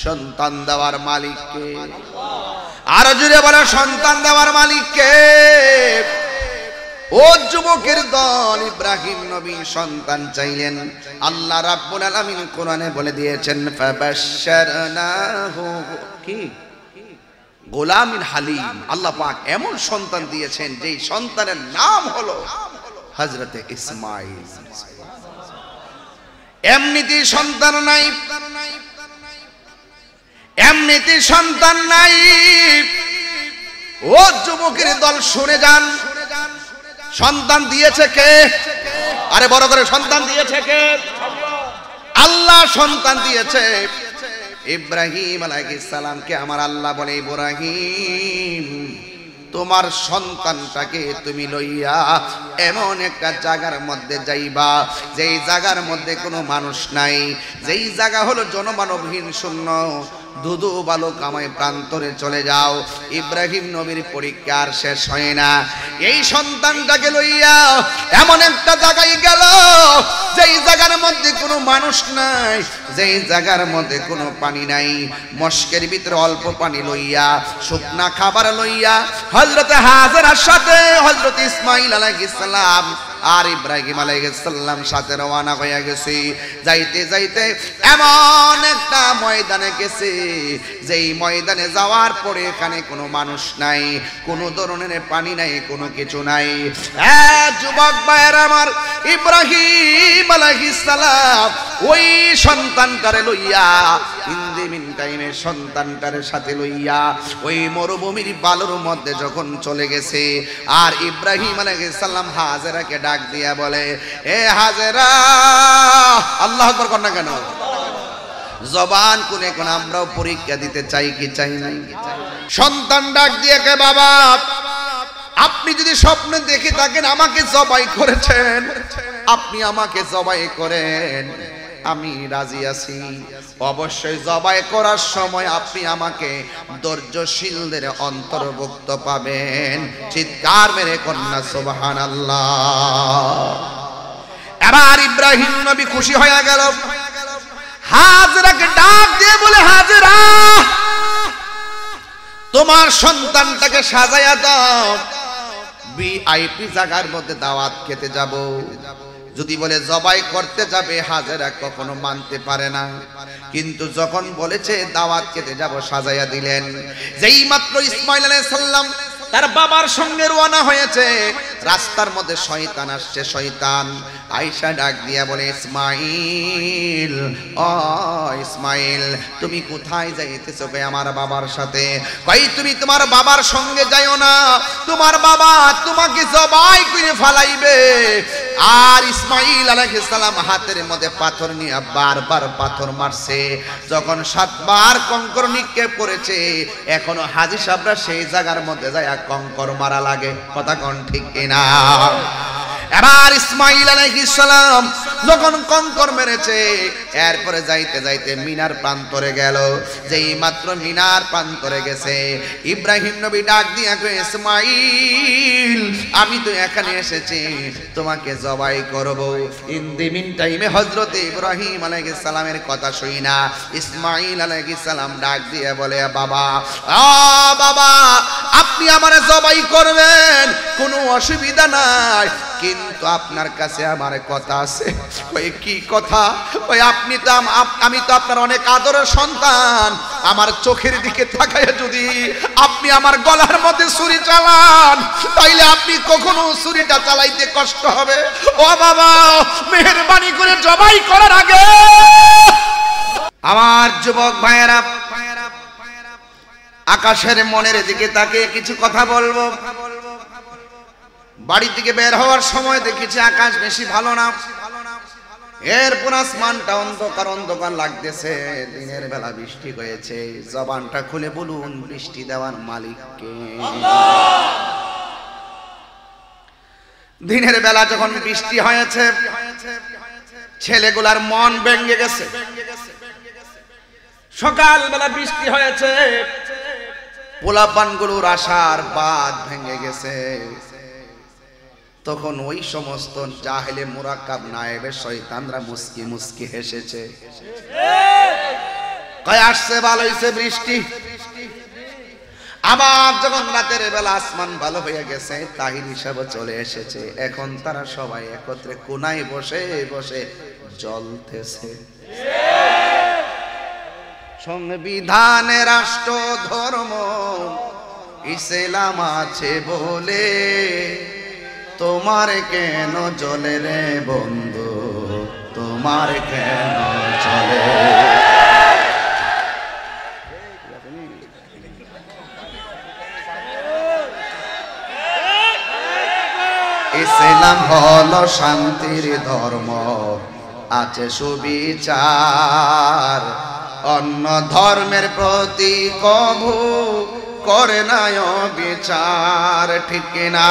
সন্তান দেওয়ার মালিক কে? আরো জোরে বলো, সন্তান দেওয়ার মালিক কে? ও যুবকের দল, ইব্রাহিম নবী সন্তান চাইলেন। আল্লাহ রাব্বুল আলামিন কোরআনে বলে দিয়েছেন, ফাবাশশারনাহু কি গোলামিন হালিম। আল্লাহ পাক এমন সন্তান দিয়েছেন যেই সন্তানের নাম হলো হযরতে ইসমাঈল। এমনিতে সন্তান নাই, এমনিতে সন্তান নাই। ও যুবকের দল শুনে যান, সন্তান দিয়েছে কে? আরে বড় করে, সন্তান দিয়েছে কে? আল্লাহ সন্তান দিয়েছে। ইব্রাহিম আলাইহিস সালামকে আমার আল্লাহ বলে, ইব্রাহিম তোমার সন্তানটাকে তুমি লইয়া এমন একটা জায়গার মধ্যে যাইবা, যেই জায়গার মধ্যে কোনো মানুষ নাই, যেই জায়গা হলো জনমানবহীন শূন্য, দুধু বালু কামাই প্রান্তরে চলে যাও। ইব্রাহিম নবীর পরীক্ষা আর শেষ হয় না। এই সন্তানটাকে লইয়া এমন একটা জায়গায় গেল, যেই জায়গার মধ্যে কোনো মানুষ নাই, যেই জায়গার মধ্যে কোনো পানি নাই, মস্কের ভিতরে অল্প পানি লইয়া, শুকনা খাবার লইয়া হযরতে হাজেরার সাথে হযরত ইসমাঈল আলাইহিস সালাম আর ইব্রাহিম আলাইহিস সালাম সাথে রওনা হয়ে গেছে। যাইতে যাইতে এমন একটা ময়দানে গেছে, যেই ময়দানে যাওয়ার পরে এখানে কোনো মানুষ নাই, কোনো ধরনের পানি নাই, কোনো কিছু নাই। যুবক ভাইয়েরা আমার, ইব্রাহিম আলাইহিস সালাম ওই সন্তানটারে লইয়া, ইন্দিমিন টাইমে সন্তানটারে সাথে লইয়া ওই মরুভূমির বালুর মধ্যে যখন চলে গেছে, আর ইব্রাহিম আলাইহিস সালাম হাজেরাকে ডাক দিয়া বলে, এ হাজেরা, আল্লাহু আকবার কর না কেন? জবান কোনে কোন আমরাও পরীক্ষা দিতে চাই কি চাই নাই? সন্তান ডাক দিয়ে কে, বাবা আপনি যদি স্বপ্নে দেখে থাকেন আমাকে জবাই করেছেন, আপনি আমাকে জবাই করেন, আমি রাজি আছি। অবশ্যই জবাই করার সময় আপনি আমাকে ধৈর্যশীলদের অন্তর্ভুক্ত পাবেন। চিৎকার মেরে কন্যা সুবহানাল্লাহ। এবার ইব্রাহিম নবী খুশি হয়ে গেল, হাজেরাকে ডাক দিয়ে বলে, হাজেরা তোমার সন্তানটাকে সাজায়া দাও, ভিআইপি জায়গার মধ্যে দাওয়াত খেতে যাব। যদি বলে জবাই করতে যাবে, হাজেরা কখনো মানতে পারে না, কিন্তু যখন বলেছে দাওয়াত খেতে যাব, সাজাইয়া দিলেন। যেই মাত্র ইসমাঈল আলাইহিস সালাম তার বাবার সঙ্গে রওনা হয়েছে, রাস্তার মধ্যে শয়তান আসছে। শয়তান আয়েশা ডাক দিয়া বলে, ইসমাঈল, ও ইসমাঈল তুমি কোথায় যাইতেছো? বে আমার বাবার সাথে। কই তুমি তোমার বাবার সঙ্গে যাইও না, তোমার বাবা তোমাকে জবাই করে ফেলাইবে। আর ইসমাঈল আলাইহিস সালাম হাতের মধ্যে পাথর নিয়ে বারবার পাথর মারছে। যখন 7 বার কঙ্কর নিক্ষেপ করেছে, এখনো হাজী সাহেবরা সেই জায়গার মধ্যে যায় কঙ্কর মারা লাগে। কথা কোন ঠিক কিনা? এবার ইসমাঈল আলাইহিস সালাম যখন কঙ্কর মেরেছে, এরপরে যাইতে যাইতে মিনার প্রান্তরে গেল। যেই মাত্র মিনার প্রান্তরে গেছে, ইব্রাহিম নবী ডাক দিয়া কয়, ইসমাঈল আমি তো এখানে এসেছি তোমাকে জবাই করব। ইন দি মিন টাইমে হযরত ইব্রাহিম আলাইহিস সালামের কথা শুই না ইসমাঈল আলাইহিস সালাম ডাক দিয়ে বলে, বাবা বাবা আপনি আমারে জবাই করবেন, কোনো অসুবিধা নাই, কিন্তু আপনার কাছে আমার কথা আছে। ওই কি কথা? ওই আপনি তো আমি তো আপনার অনেক আদরের সন্তান, আমার চোখের দিকে তাকায় যদি আপনি আমার গলার মধ্যে ছুরি চালান, তাইলে আপনি কখনো ছুরিটা চালাইতে কষ্ট হবে। ও বাবা মেহেরবানি করে জবাই করার আগে আমার যুবক ভাইয়েরা আকাশের মনের দিকে তাকিয়ে কিছু কথা বলবো। বাড়ি থেকে বের হওয়ার সময় দেখেছি আকাশ বেশি ভালো না, এরপর আসমানটা অন্ধকার অন্ধকার লাগতেছে। দিনের বেলা বৃষ্টি হয়েছে। জবানটা খুলে বলুন, বৃষ্টি দেওয়ার মালিক কে? দিনের বেলা যখন বৃষ্টি হয়েছে, ছেলেগুলার মন ভেঙে গেছে। সকাল বেলা বৃষ্টি হয়েছে, পোলাপানগুলোর আশার বাঁধ ভেঙে গেছে। তখন ওই সমস্ত জাহেলে মুরাক্কাব নায়েবে শয়তানরা মুস্কি মুস্কি হেসেছে। কয় আসছে ভালো হইছে বৃষ্টি। আবার যখন রাতের বেলা আসমান ভালো হয়ে গেছে, তাহির হিসাবে চলে এসেছে, এখন তারা সবাই একত্রে কোনায় বসে বসে জ্বলতেছে। সংবিধানে রাষ্ট্র ধর্ম ইসলাম আছে বলে তোমার কেন জ্বলে রে বন্ধু, তোমার কেন জ্বলে? ইসলাম হলো শান্তির ধর্ম, আছে সুবিচার, অন্য ধর্মের প্রতি কভু করে না বিচার, ঠিক কিনা?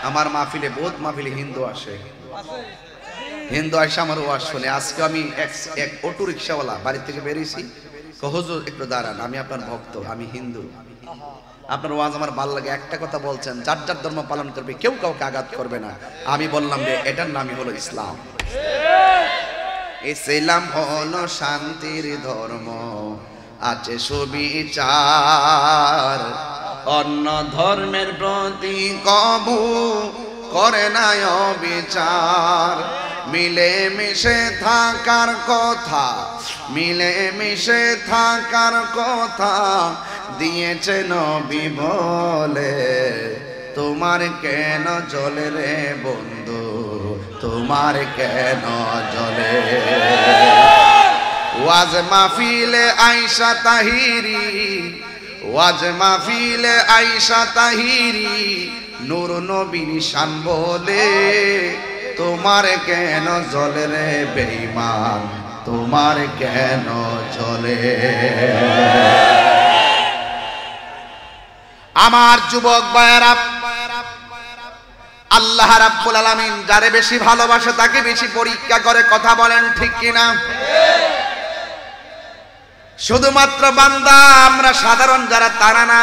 আমার মাহফিলে বহুত মাহফিলে হিন্দু আসে, হিন্দু আসে আমার ওয়াজ শুনে। আজকে আমি এক অটো রিক্সাওয়ালা বাড়ি থেকে বেরিয়েছি, হুজুর একটু দাঁড়ান, আমি আপনার ভক্ত, আমি হিন্দু, আপনার ওয়াজ আমার ভালো লাগে, একটা কথা বলছেন যার যার ধর্ম পালন করবে, কেউ কাউকে আঘাত করবে না। আমি বললাম যে এটার নামই হলো ইসলাম। ইসলাম হলো শান্তির ধর্ম, আছে সুবিচার, অন্য ধর্মের প্রতি কভু করে না বিচার। মিলে মিশে থাকার কথা, মিলে মিশে থাকার কথা দিয়েছে নবী বলে, তোমার কেন জ্বলে রে বন্ধু, তোমার কেন জ্বলে? ওয়াজ মাহফিলে আয়েশা তাহিরি, ওয়াজ মাহফিলে আয়েশা তাহিরি নূর নবীর শান বলে, তোমার কেন জ্বলে রে বেঈমান, তোমার কেন জ্বলে? আমার যুবক ভাইয়েরা, আল্লাহ রাব্বুল আলামিন যারে বেশি ভালোবাসে তাকে বেশি পরীক্ষা করে, কথা বলেন ঠিক কিনা? শুধুমাত্র বান্দা আমরা সাধারণ যারা তারা না,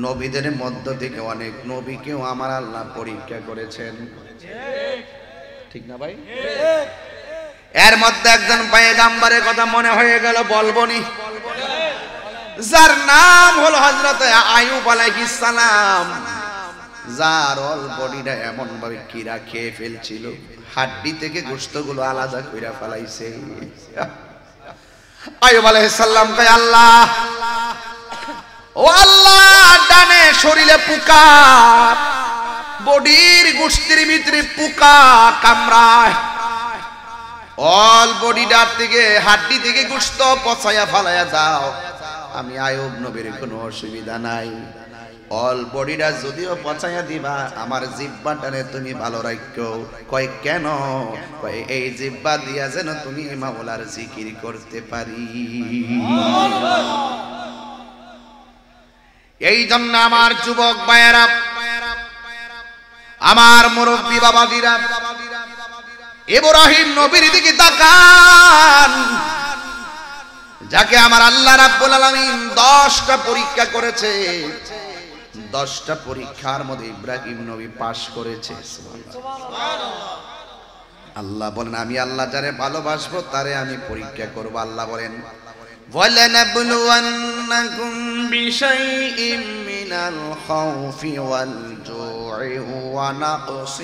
নবীদের মধ্য থেকে অনেক নবীকেও আমার আল্লাহ পরীক্ষা করেছেন, ঠিক না ভাই? এর মধ্যে একজন পয়গম্বরের কথা মনে হয়ে গেল, বলবনি, যার নাম হলো হযরত আইয়ুব আলাইহিস সালাম, যার অল বডিটা এমন ভাবে কিরা খেয়ে ফেলছিল, হাড্ডি থেকে গোশতগুলো আলাদা কইরা ফেলাইছে। আইয়ুব আলাইহিস সালাম কয়, আল্লাহ ও আল্লাহ, ডানে শরীরে পোকা, বডির গোশতের ভিতরে পোকা কামড়ায়, অল বডিটার থেকে হাড্ডি থেকে গোশত পচাইয়া ফেলাইয়া দাও, আমি আইয়ুব নবীর কোনো অসুবিধা নাই, অল বডিটা যদিও পচাইয়া দিবা, আমার জিহ্বাটারে তুমি ভালো রাখো। কয় কেন? কয় এই জিহ্বা দিয়া যেন তুমি মাওলার জিকির করতে পারি। এই জন্য আমার যুবক ভাইয়েরা, আমার মুরব্বী বাবাজিরা, ইব্রাহিম নবীর দিকে তাকান, যাকে আমার আল্লাহ রাব্বুল আলামিন 10টা পরীক্ষা করেছে, 10টা পরীক্ষার মধ্যে ইব্রাহিম নবী পাশ করেছে। আল্লাহ বলেন আমি আল্লাহ যারে ভালোবাসবো তারে আমি পরীক্ষা করব। আল্লাহ বলেন وَلَنَبْلُوَنَّكُمْ بِشَيْءٍ مِّنَ الْخَوْفِ وَالْجُوعِ وَنَقْصٍ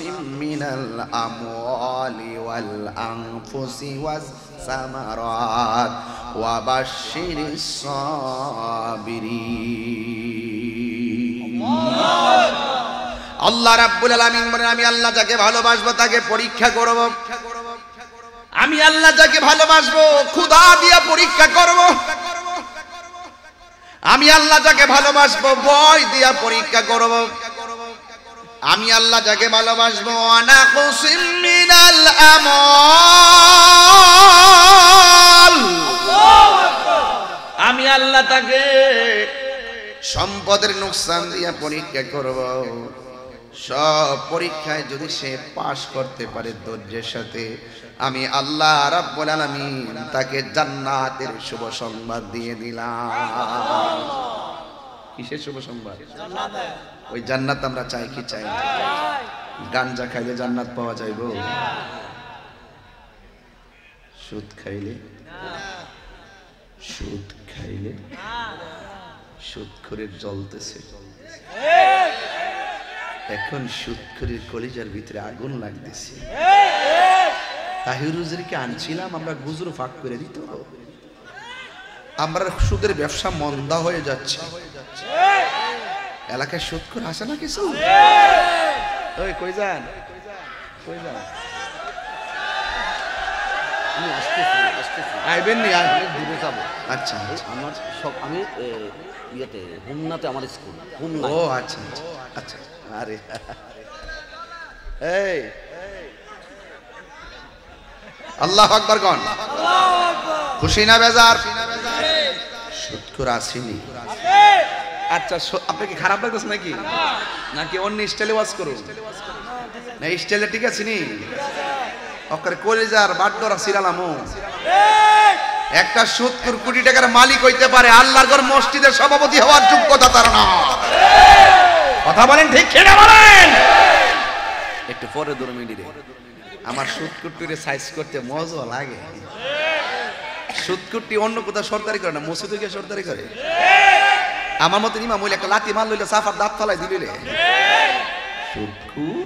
مِّنَ الْأَمْوَالِ وَالْأَنفُسِ وَالثَّمَرَاتِ وَبَشِّرِ الصَّابِرِينَ। আল্লাহ রাব্বুল আলামিন বলেন আমি আল্লাহ যাকে ভালোবাসবো তাকে পরীক্ষা করব, আমি আল্লাহ যাকে ভালোবাসবো ক্ষুধা দিয়া পরীক্ষা করব, আমি আল্লাহ যাকে ভালোবাসবো ভয় দিয়া পরীক্ষা করব, আমি আল্লাহ যাকে ভালোবাসবো আনাকুসিম মিনাল আমাল, আমি আল্লাহ তাকে সম্পদের নুকসান দিয়া পরীক্ষা করব। সব পরীক্ষায় যদি সে পাশ করতে পারে ধৈর্যের সাথে, আমি আল্লাহ রাব্বুল আলামিন তাকে জান্নাতের শুভ সংবাদ দিয়ে দিলাম। কিসের শুভ সংবাদ? ওই জান্নাত আমরা চাই কি চাই না? গাঞ্জা খাইলে জান্নাত পাওয়া যাইবো? সুদ খাইলে সুদ খাইলে সুদখোরের জ্বলতেছে, এখন সুদখোরের কলিজার ভিতরে আগুন লাগতেছে। তাহিরুজকে আনছিলাম আমরা, গুজর ফাঁক করে দিত, আমরা সুদের ব্যবসা মন্দা হয়ে যাচ্ছে। এলাকায় সুদখোর আসে না কিছু? ওই কই যান, কই যান? আমি আসতেছি। আইবেন নি? দূরে যাবো। আচ্ছা, আমার সব আমি ইয়েতে হোমনাতে আমার স্কুল। ও আচ্ছা আচ্ছা। আরে এই আল্লাহু আকবার কোন? খুশি না বেজার? সুদখোর আসেনি? আচ্ছা, আপনি কি খারাপ লাগতেছে নাকি? নাকি অন্য স্টাইলে ওয়াজ করুন? না স্টাইলে ঠিক আছে নি? ওকরে কলিজার বাড্ডরা সিরালামু। একটা সুদখোর কোটি টাকার মালিক হইতে পারে, আল্লাহর ঘর মসজিদের সভাপতি হওয়ার যোগ্যতা তার না। কথা বলেন ঠিক কিনা বলেন? একটু পরে 2 মিনিটে আমার সুদকুটিরে সাইজ করতে মজা লাগে। সুদকুটি অন্য কোথাও সরকারি করে না, মসজিদে গিয়ে সরকারি করে। আমার মতো ইমাম হইলে একটা লাথি মার লইলে সাফার দাঁত ফলাই দিলে। সুদকুর,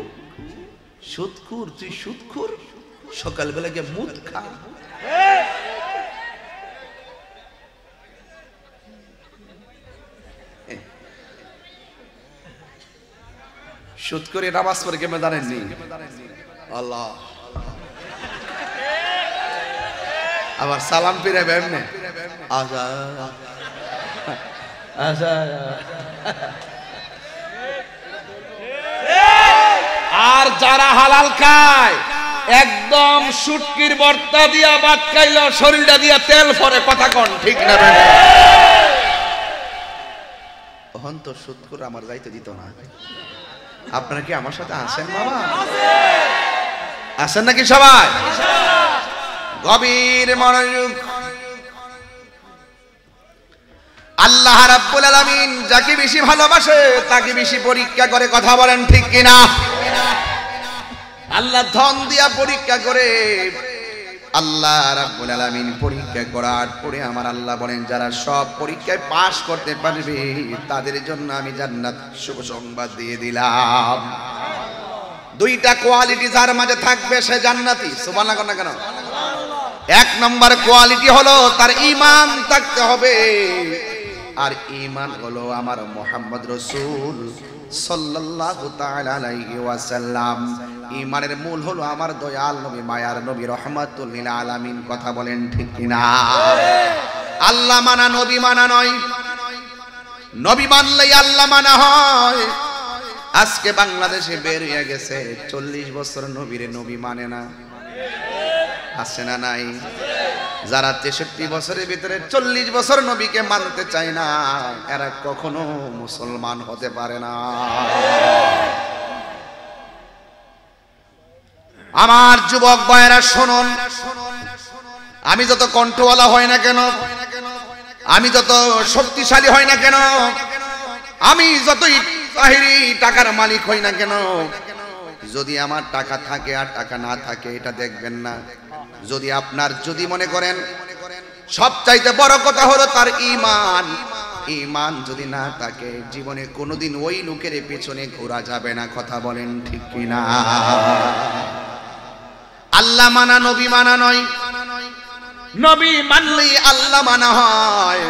সুদকুর, তুই সুদকুর, সকালবেলা গিয়ে মুদ খা। সুদকুরে নামাজ পড়ে কেমন জানেননি? আল্লাহ আবার সালাম ফিরে এমনি আজা আজা। আর যারা হালাল খায় একদম শুটকির ভর্তা দিয়া ভাত খাইলো, শরীরটা দিয়া তেল পরে, কথা কোন ঠিক না? তখন তো সুদখোর আমার যাইতে দিত না। আপনারা কি আমার সাথে আছেন বাবা? আছেন নাকি সবাই? গভীর মনোযোগ। আল্লাহ রাব্বুল আলামিন যাকে বেশি ভালোবাসে তাকে বেশি পরীক্ষা করে, কথা বলেন ঠিক কিনা? আল্লাহ ধন দিয়া পরীক্ষা করে। আল্লাহ রাব্বুল আলামিন পরীক্ষা করার পরে আমার আল্লাহ বলেন, যারা সব পরীক্ষায় পাস করতে পারবে তাদের জন্য আমি জান্নাত শুভ সংবাদ দিয়ে দিলাম। 2টা কোয়ালিটি যার মাঝে থাকবে সে জান্নাতি। সুবহানাল্লাহ না কেন? 1 নম্বর কোয়ালিটি হলো তার ঈমান থাকতে হবে। আর ঈমান হলো আমার মুহাম্মদ রাসূল সাল্লাল্লাহু তাআলা আলাইহি ওয়াসাল্লাম। ঈমানের মূল হলো আমার দয়াল নবী, মায়ার নবী, রহমাতুল লিল আলামিন। কথা বলেন ঠিক কিনা? আল্লাহ মানা নবী মানা নয়, নবী মানলেই আল্লাহ মানা হয়। আজকে বাংলাদেশে বের হয়ে গেছে 40 বছর নবীরে নবী মানে না, আছে না নাই? যারা 63 বছরের ভিতরে 40 বছর নবীকে মানতে চায় না, এরা কখনো মুসলমান হতে পারে না। আমার যুবক ভাইরা শুনুন, আমি যত কণ্ঠওয়ালা হয় না কেন, আমি যত শক্তিশালী হয় না কেন, আমি যতই তাহিরি টাকার মালিক হই না কেন, যদি আমার টাকা থাকে আর টাকা না থাকে এটা দেখবেন না। যদি আপনার যদি মনে করেন সবচাইতে বড় কথা হলো তার ঈমান, ঈমান যদি না থাকে জীবনে কোনোদিন ওই লোকের পেছনে ঘোরা যাবে না। কথা বলেন ঠিক কিনা? আল্লাহ মানা নবী মানা নয়, নবী মানলেই আল্লাহ মানা হয়।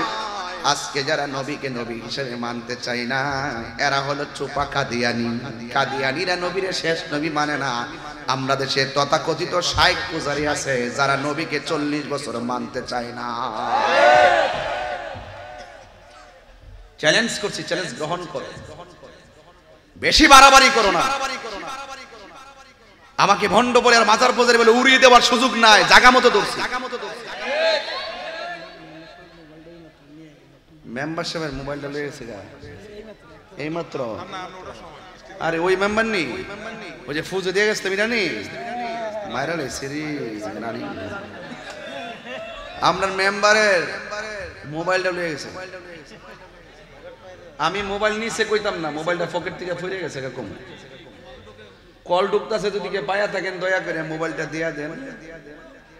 আজকে যারা নবীকে নবী হিসেবে মানতে চায় না এরা হলো চোপা কাদিয়ানি। কাদিয়ানিরা নবীরে শেষ নবী মানে না। আমরা দেশে তথাকথিত শাইখ পূজারি আছে যারা নবীকে 40 বছর মানতে চায় না। চ্যালেঞ্জ করছি, চ্যালেঞ্জ গ্রহণ করো, বেশি বাড়াবাড়ি করো না। আমাকে ভণ্ড বলে আর মাজার পূজারি বলে উড়িয়ে দেওয়ার সুযোগ নাই, জায়গা মতো ধরছি। মেম্বারশিপের মোবাইলটা লয়ে গেছে এই মাত্র। আরে ওই মেম্বার নি, ওই যে ফুজে দিয়ে গেছে তুমি জানি মাইরা লইছি রানি। আপনার মেম্বারের মোবাইলটা লয়ে গেছে। আমি মোবাইল নিচে কইতাম না, মোবাইলটা পকেট থেকে ফিরে গেছে। এরকম কল ঢুকতেছে, যদি কে পায়া থাকেন দয়া করে মোবাইলটা দিয়া দেন।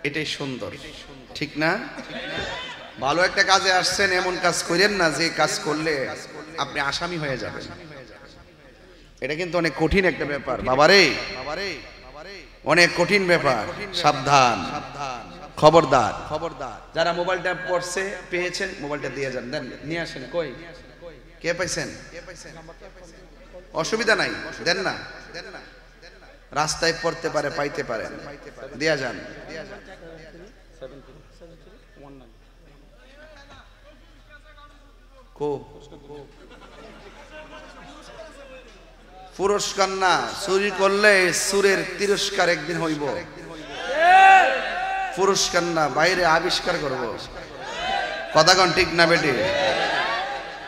এটাই সুন্দর, ঠিক না? ভালো একটা কাজে আসছেন, এমন কাজ করেন না যে কাজ করলে আপনি আসামি হয়ে যাবেন। এটা কিন্তু অনেক কঠিন একটা ব্যাপার বাবারে, অনেক কঠিন ব্যাপার। সাবধান, খবরদার, খবরদার। যারা মোবাইলটা পড়ছে পেয়েছেন, মোবাইলটা দিয়ে যান, দেন, নিয়ে আসেন। কই কে পাইছেন? অসুবিধা নাই, দেন না, রাস্তায় পড়তে পারে, পাইতে পারেন, দিয়া যান। পুরস্কার না, চুরি করলে সুরের তিরস্কার একদিন হইব। পুরস্কার না, বাইরে আবিষ্কার করব। কথা কোন ঠিক না বেটি?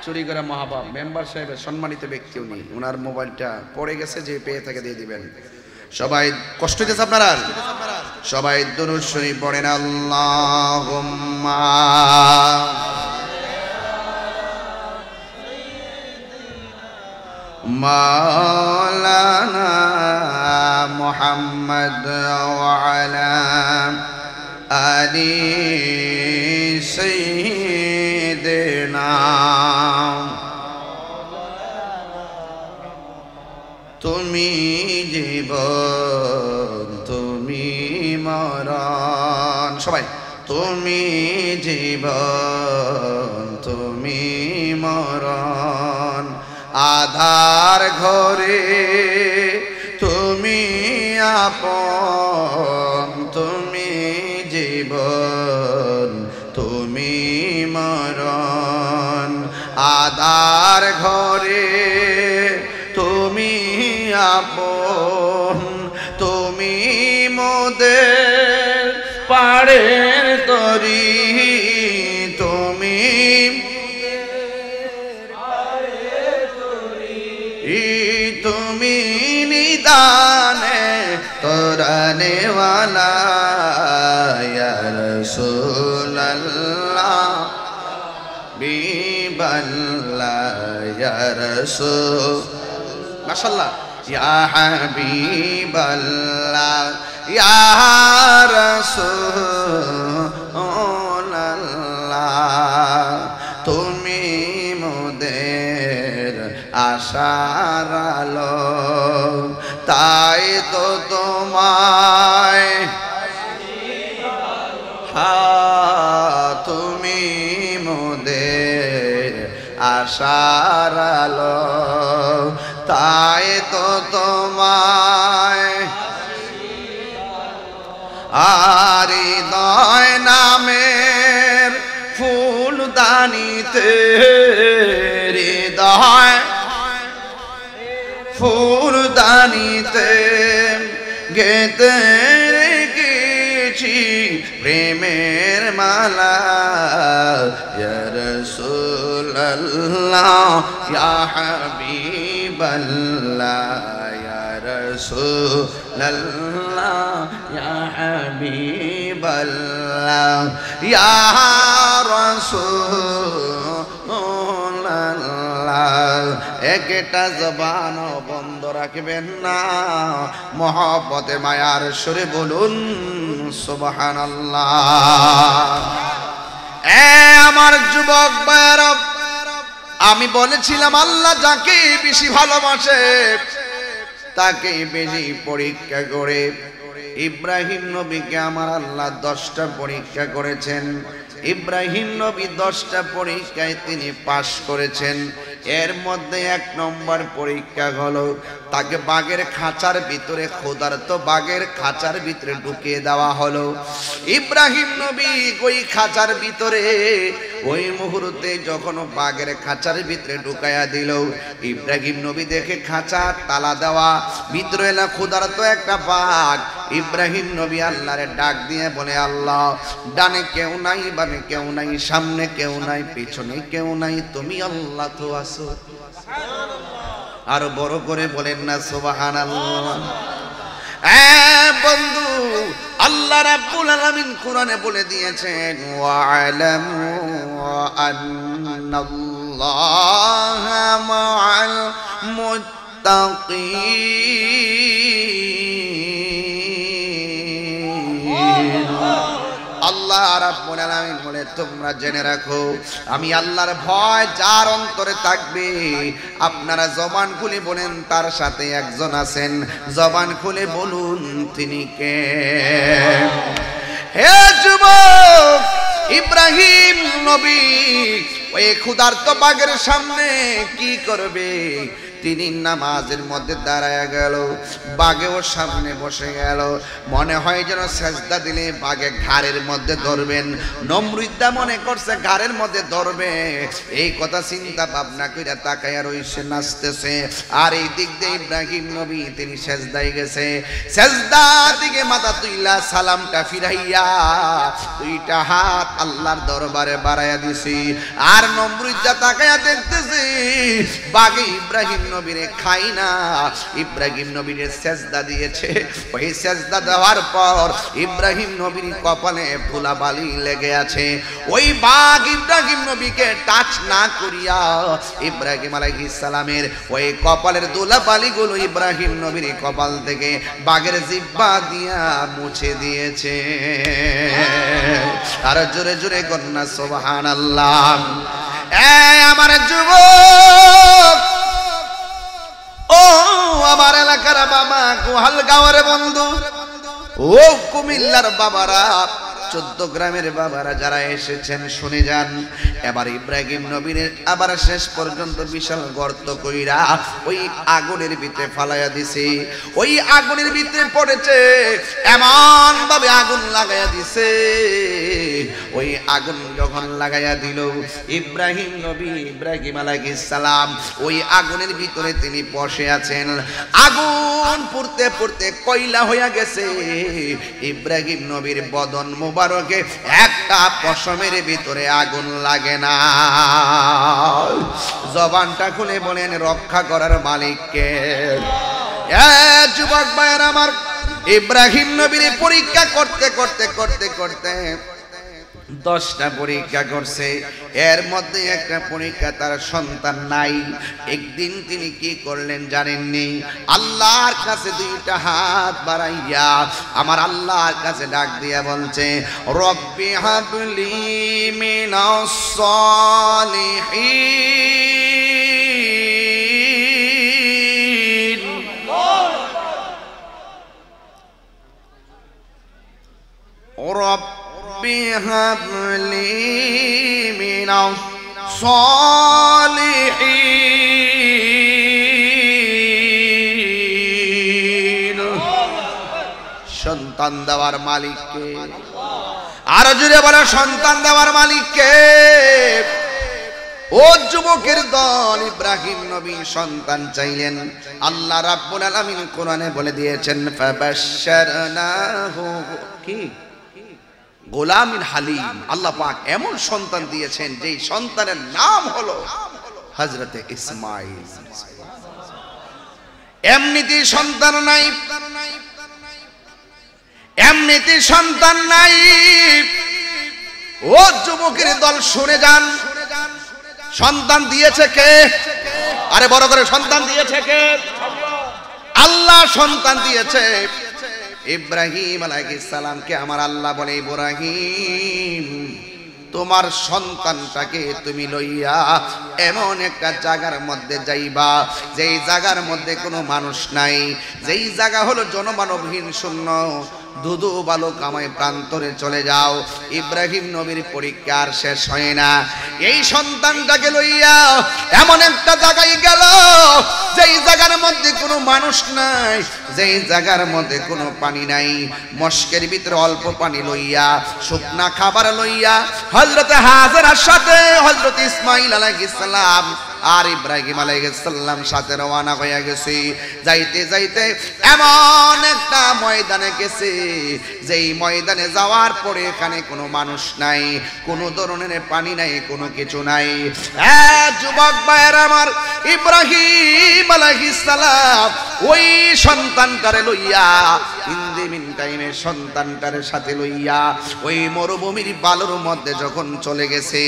চুরি করে মহাপাপ। মেম্বার সাহেবের সম্মানিত ব্যক্তি উনি, ওনার মোবাইলটা পড়ে গেছে, যে পেয়ে থেকে দিয়ে দিবেন। সবাই কষ্ট হচ্ছে আপনারা, সবাই দুরূদ শরীফ পড়েন। আল্লাহুম্মা মাওলানা মুহাম্মদ ওয়া আলা আলি সাইয়্যিদিনা। তুমি জীবন, তুমি মরণ। সবাই তুমি জীবন, তুমি মরণ। আধার ঘরে তুমি আপন, তুমি জীবন, তুমি মরণ। আধার ঘরে তুমি আপন, তুমি মোদের পাড়ের তরি, তুমি তুমি নিদানে তোরানে ওয়ালা ইয়া রাসূলুল্লাহ বিবাল্লাহ ইয়া রাসূল। মাশাআল্লাহ। ইয়া হাবিবাল্লাহ ইয়া রাসূলুল্লাহ, তুমি মোদের আশার আলো, তাই তো তোমায় তুমি মোদের আশার আলো, তাই তো তোমায় আর হৃদয় নামের ফুলদানিতে, হৃদয় ফুলদানিতে গেতে রেখেছি প্রেমের মালা। ইয়া রাসূলুল্লাহ ইয়া হাবিবাল্লাহ ইয়া রাসূলুল্লাহ ইয়া হাবিবাল্লাহ ইয়া রাসূলুল্লাহ। একটা জবান বন্ধ রাখবেন না, মহব্বতে মায়ার সুরে বলুন সুবহানাল্লাহ। আমার যুবক ভাইরা, আমি বলেছিলাম আল্লাহ যাকে বেশি ভালোবাসে তাকে বেশি পরীক্ষা করে। ইব্রাহিম নবীকে আমার আল্লাহ 10টা পরীক্ষা করেছেন। ইব্রাহিম নবী 10টা পরীক্ষায় তিনি পাশ করেছেন। এর মধ্যে 1 নম্বর পরীক্ষা হলো তাকে বাঘের খাঁচার ভিতরে, ক্ষুধার্ত বাঘের খাঁচার ভিতরে ঢুকিয়ে দেওয়া হলো। ইব্রাহিম নবী ওই খাঁচার ভিতরে, ওই মুহূর্তে যখন বাঘের খাঁচার ভিতরে ঢুকাইয়া দিল, ইব্রাহিম নবী দেখে খাঁচা তালা দেওয়া, ভিতরে এলা ক্ষুধার্ত একটা বাঘ। ইব্রাহিম নবী আল্লাহরে ডাক দিয়ে বলে, আল্লাহ ডানে কেউ নাই, বামে কেউ নাই, সামনে কেউ নাই, পিছনে কেউ নাই, তুমি আল্লাহ তো আছো। আরো বড় করে বলেন না সুবহানাল্লাহ। বন্ধু, আল্লাহ রাব্বুল আলামিন কোরআনে বলে দিয়েছেন, ওয়া'লামু আন্নাল্লাহা মা'আল মুত্তাকিন। আল্লাহ রাব্বুল আলামিন বলে তোমরা জেনে রাখো আমি আল্লাহর ভয় যার অন্তরে থাকবে আপনারা জবান খুলে বলেন তার সাথে একজন আছেন জবান খুলে বলুন তিনি কে হে যুবক ইব্রাহিম নবী ওই ক্ষুধার্ত বাঘের সামনে কি করবে তিনি নামাজের মধ্যে দাঁড়ায় গেল বাঘেও সামনে বসে গেল মনে হয় যেন সেজদা দিলে বাঘে ঘাড়ের মধ্যে ধরবেন নমরুদ্দা মনে করছে ঘাড়ের মধ্যে ধরবে এই কথা চিন্তা ভাবনা কইরা তাকায়া রইছে নাচতেছে আর এই দিক দিয়ে ইব্রাহিম নবী তিনি সেজদায় গেছে সেজদা দিকে মাথা তুইলা সালামটা ফিরাইয়া দুইটা হাত আল্লাহর দরবারে বাড়াইয়া দিছি আর নমরুদ্দা তাকায়া দেখতেছে বাঘে ইব্রাহিম নবীরে খাই না ইব্রাহিম নবীরে সেজদা দিয়েছে ওই সেজদা দেওয়ার পর ইব্রাহিম নবীর কপালে ধুলাবালি লেগে আছে ওই বাঘ ইব্রাহিম নবীকে টাচ না করিয়া ইব্রাহিম আলাইহিস সালামের ওই কপালের ধুলাবালিগুলো ইব্রাহিম নবীর কপাল থেকে বাঘের জিহ্বা দিয়া মুছে দিয়েছে আর জোরে জোরে কন্যা সুবহানাল্লাহ আমার যুবক ও আমার এলাকার বাবা গোহালগাঁওয়ের বন্ধু ও কুমিল্লার বাবারা 14 গ্রামের বাবারা যারা এসেছেন শুনে যান এবার ইব্রাহিম নবীর আবার শেষ পর্যন্ত বিশাল গর্ত কইরা ওই আগুনের ভিতরে ফালাইয়া দিছে ওই আগুনের ভিতরে পড়েছে এমন ভাবে আগুন লাগাইয়া দিছে ওই আগুন যখন লাগাইয়া দিল ইব্রাহিম নবী ইব্রাহিম আলাইহিস সালাম ওই আগুনের ভিতরে তিনি বসে আছেন আগুন পুড়তে পুড়তে কয়লা হইয়া গেছে ইব্রাহিম নবীর বদন মুবারকে একটা পশমের ভিতরে আগুন লাগে না জবানটা খুলে বলেন রক্ষা করার মালিক কে যুবক ভাইয়ের আমার ইব্রাহিম নবীর পরীক্ষা করতে করতে করতে করতে 10টা পরীক্ষা করছে এর মধ্যে একটা পরীক্ষা তার সন্তান নাই একদিন তিনি কি করলেন জানেননি আল্লাহর কাছে দুইটা হাত বাড়াইয়া আমার আল্লাহর কাছে ডাক দিয়া বলছে রব্বি হাবলি মিনাস সালিহিন ربي هب لي من الصالحين সন্তান দেওয়ার মালিক কে আর জুড়ে বলে সন্তান দেওয়ার মালিক কে ও যুবকের দল ইব্রাহিম নবী সন্তান চাইলেন আল্লাহ রাব্বুল আলামিন কোরআনে বলে দিয়েছেন ফাবাশশারনাহু কি গোলামিন হালিম আল্লাহ পাক এমন সন্তান দিয়েছেন যেই সন্তানের নাম হলো হযরতে ইসমাঈল এমনিতে সন্তান নাই এমনিতে সন্তান নাই ও যুবকের দল শুনে যান সন্তান দিয়েছে কে আরে বড় করে সন্তান দিয়েছে কে আল্লাহ সন্তান দিয়েছে ইব্রাহিম আলাইহিস সালামকে আমার আল্লাহ বলে ইব্রাহিম তোমার সন্তানটাকে তুমি লইয়া এমন একটা জায়গার মধ্যে যাইবা যেই জায়গার মধ্যে কোনো মানুষ নাই যেই জায়গা হলো জনমানবহীন শূন্য দুধু বালু কামাই প্রান্তরে চলে যাও ইব্রাহিম নবীর পরীক্ষা আর শেষ হয় না এই সন্তানটাকে লইয়া এমন একটা জায়গায় গেল যেই জায়গার মধ্যে কোনো মানুষ নাই যেই জায়গার মধ্যে কোনো পানি নাই মস্কের ভিতরে অল্প পানি লইয়া শুকনা খাবার লইয়া হযরতে হাজেরার সাথে হযরত ইসমাঈল আলাইহিস সালাম আর ইব্রাহিম আলাইহিস সালাম সাথে রওনা হয়ে গেছে যাইতে যাইতে এমন একটা ময়দানে গেছে যেই ময়দানে যাওয়ার পরে এখানে কোনো মানুষ নাই কোনো ধরনের পানি নাই কোনো কিছু নাই যুবক ভাইয়েরা আমার ইব্রাহিম আলাইহিস সালাম ওই সন্তানটারে লইয়া ইনদিমিন টাইমে সন্তানটারে সাথে লইয়া ওই মরুভূমির বালুর মধ্যে যখন চলে গেছে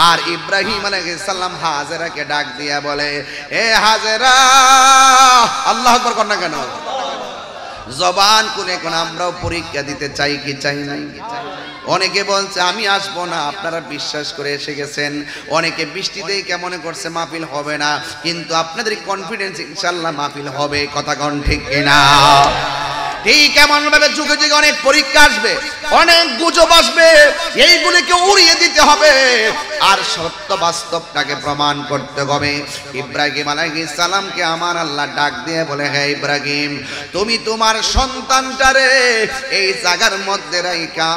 আর ইব্রাহিম আলাইহিস সালাম হাজেরাকে ডাক দিয়া বলে এ হাজেরা আল্লাহু আকবার কর না কেন জবান কোনে কোন আমরাও পরীক্ষা দিতে চাই কি চাই নাই অনেকে বলছে আমি আসবো না, আপনারা বিশ্বাস করে এসে গেছেন। অনেকে বৃষ্টিতেই কেমন করছে মাহফিল হবে না, কিন্তু আপনাদের কনফিডেন্স ইনশাআল্লাহ মাহফিল হবে। কথা কোন ঠিক কিনা? ঠিক এমন ভাবে যুগে যুগে অনেক পরীক্ষা আসবে, অনেক গুজব আসবে, এইগুলিকে উড়িয়ে দিতে হবে আর সত্য বাস্তবটাকে প্রমাণ করতে হবে। ইব্রাহিম আলাইহিস সালামকে আমার আল্লাহ ডাক দিয়ে বলে, হে ইব্রাহিম, তুমি তোমার সন্তানটারে এই জায়গার মধ্যে রাইখা।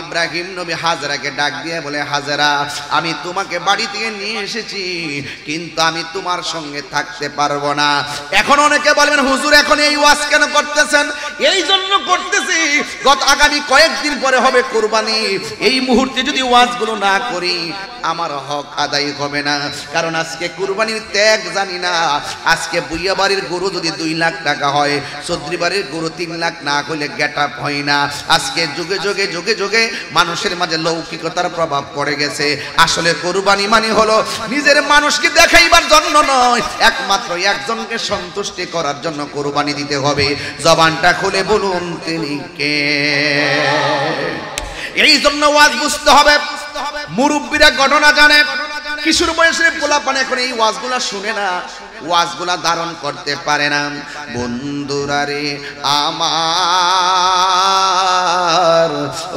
ইব্রাহিম নবী হাজরাকে ডাক দিয়ে বলে, হাজরা, আমি তোমাকে বাড়ি থেকে নিয়ে এসেছি, কিন্তু আমি তোমার সঙ্গে থাকতে পারবো না। এখন অনেকে বলবেন, হুজুর এখন এই ওয়াজ কেন করতেছেন? এই জন্য করতেছি, গত আগামী কয়েকদিন পরে হবে কুরবানি, এই মুহূর্তে যদি ওয়াজগুলো না করি আমার হক আদায় হবে না। কারণ আজকে কুরবানির ত্যাগ জানি না। আজকে বুইয়া বাড়ির গরু যদি 2 লাখ টাকা হয়, চৌধুরী বাড়ির গরু 3 লাখ না হলে গেট আপ হয় না। আজকে যুগে যুগে যুগে যুগে মানুষের মাঝে লৌকিকতার প্রভাব পড়ে গেছে। আসলে কুরবানি মানে হলো নিজের মানুষকে দেখাইবার জন্য নয়, একমাত্র একজনকে সন্তুষ্টি করার জন্য কুরবানি দিতে হবে। জবানটা খুলে বলুন তিনি কে? এই জন্য ওয়াজ বুঝতে হবে। মুরব্বীরা ঘটনা জানে, কিশোর বয়সের পোলাপান এখন এই ওয়াজগুলা শুনে না, ওয়াজগুলা ধারণ করতে পারে না। বন্ধুরা রে আমার,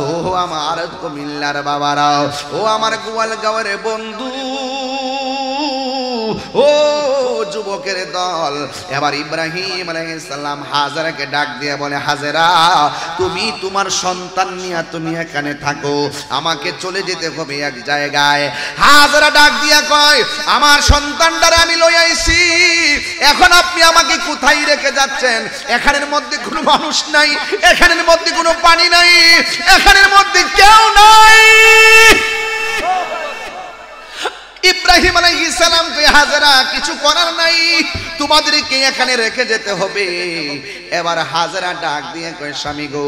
ও আমার কুমিল্লার বাবারাও, ও আমার গোয়ালগাঁওয়ের বন্ধু, ও যুবকের দল। এবার ইব্রাহিম আলাইহিস সালাম হাজরাকে ডাক দিয়ে বলে, হাজরা, তুমি তোমার সন্তান নিয়ে তুমি এখানে থাকো, আমাকে চলে যেতে হবে এক জায়গায়। হাজরা ডাক দিয়া কয়, আমার সন্তানটারে আমি লই আইছি, এখন আপনি আমাকে কোথায় রেখে যাচ্ছেন? এখানের মধ্যে কোনো মানুষ নাই, এখানের মধ্যে কোনো পানি নাই, এখানের মধ্যে কেউ নাই। ইব্রাহিম আলাইহিস সালাম কে, হাজরা, কিছু করার নাই, তোমাদেরকে এখানে রেখে যেতে হবে। এবার হাজরা ডাক দিয়ে কয়, স্বামী গো,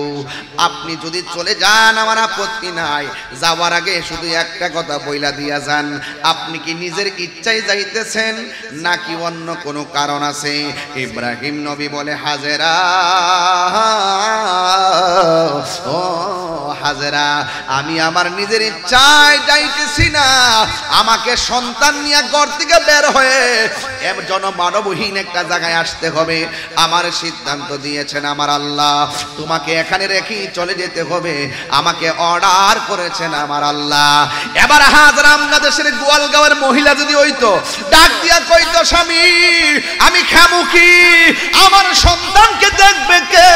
আপনি যদি চলে যান আমার আপত্তি নাই, যাওয়ার আগে শুধু একটা কথা বইলা দিয়া যান, আপনি কি নিজের ইচ্ছায় যাইতেছেন নাকি অন্য কোনো কারণ আছে? ইব্রাহিম নবী বলে, হাজরা, ও হাজরা, আমি আমার নিজের ইচ্ছায় যাইতেছি না, আমাকে সন্তান নিয়ে ঘর থেকে বের হয়ে জনমানবহীন একটা জায়গায় আসতে হবে। আমার সিদ্ধান্ত দিয়েছেন আমার আল্লাহ, তোমাকে এখানে রেখে চলে যেতে হবে, আমাকে অর্ডার করেছেন আমার আল্লাহ। এবার হাজরা বাংলাদেশের গোয়ালগাঁওয়ের মহিলা যদি হইতো, ডাক দিয়া কইতো, স্বামী আমি খামুখী, আমার সন্তানকে দেখবে কে?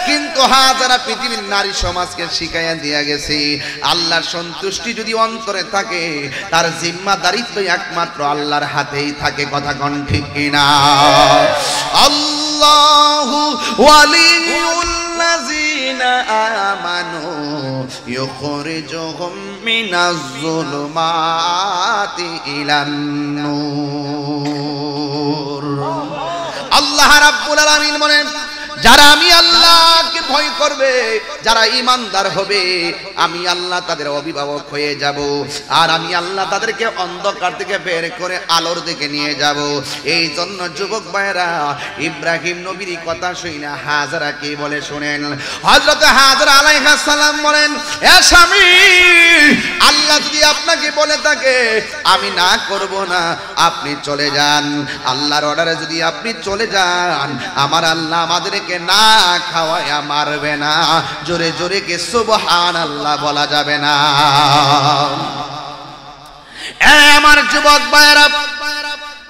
কিন্তু হাজরা পৃথিবীর নারী সমাজকে শিখাইয়া দিয়া গেছে, আল্লাহর সন্তুষ্টি যদি অন্তরে থাকে, তার জিম্মাদারিত্ব একমাত্র আল্লাহর হাতেই থাকে। কথা কোন ঠিক কিনা? আল্লাহু ওয়ালিউল্লাযিনা আমানু ইউখরিজুহুম মিনাজ যুলুমাতি ইলান নূর। আল্লাহ রাব্বুল আলামিন বলেন, যারা আমি আল্লাহকে ভয় করবে, যারা ঈমানদার হবে, আমি আল্লাহ তাদের অভিভাবক হয়ে যাব, আর আমি আল্লাহ তাদেরকে অন্ধকার থেকে বের করে আলোর দিকে নিয়ে যাব। এই জন্য যুবক ভাইরা, ইব্রাহিম নবীর কথা শুনে হাজরা কি বলে শুনেন। হযরত হাজরা আলাইহিস সালাম বলেন, এ স্বামী, আল্লাহ যদি আপনাকে বলে থাকে আমি না করব না, আপনি চলে যান। আল্লাহর অর্ডারে যদি আপনি চলে যান, আমার আল্লাহ আমাদেরকে না খাওয়ায়া মারবে না। জোরে জোরে কে সুবহানাল্লাহ বলা যাবে না? আমার যুবক ভাইরা,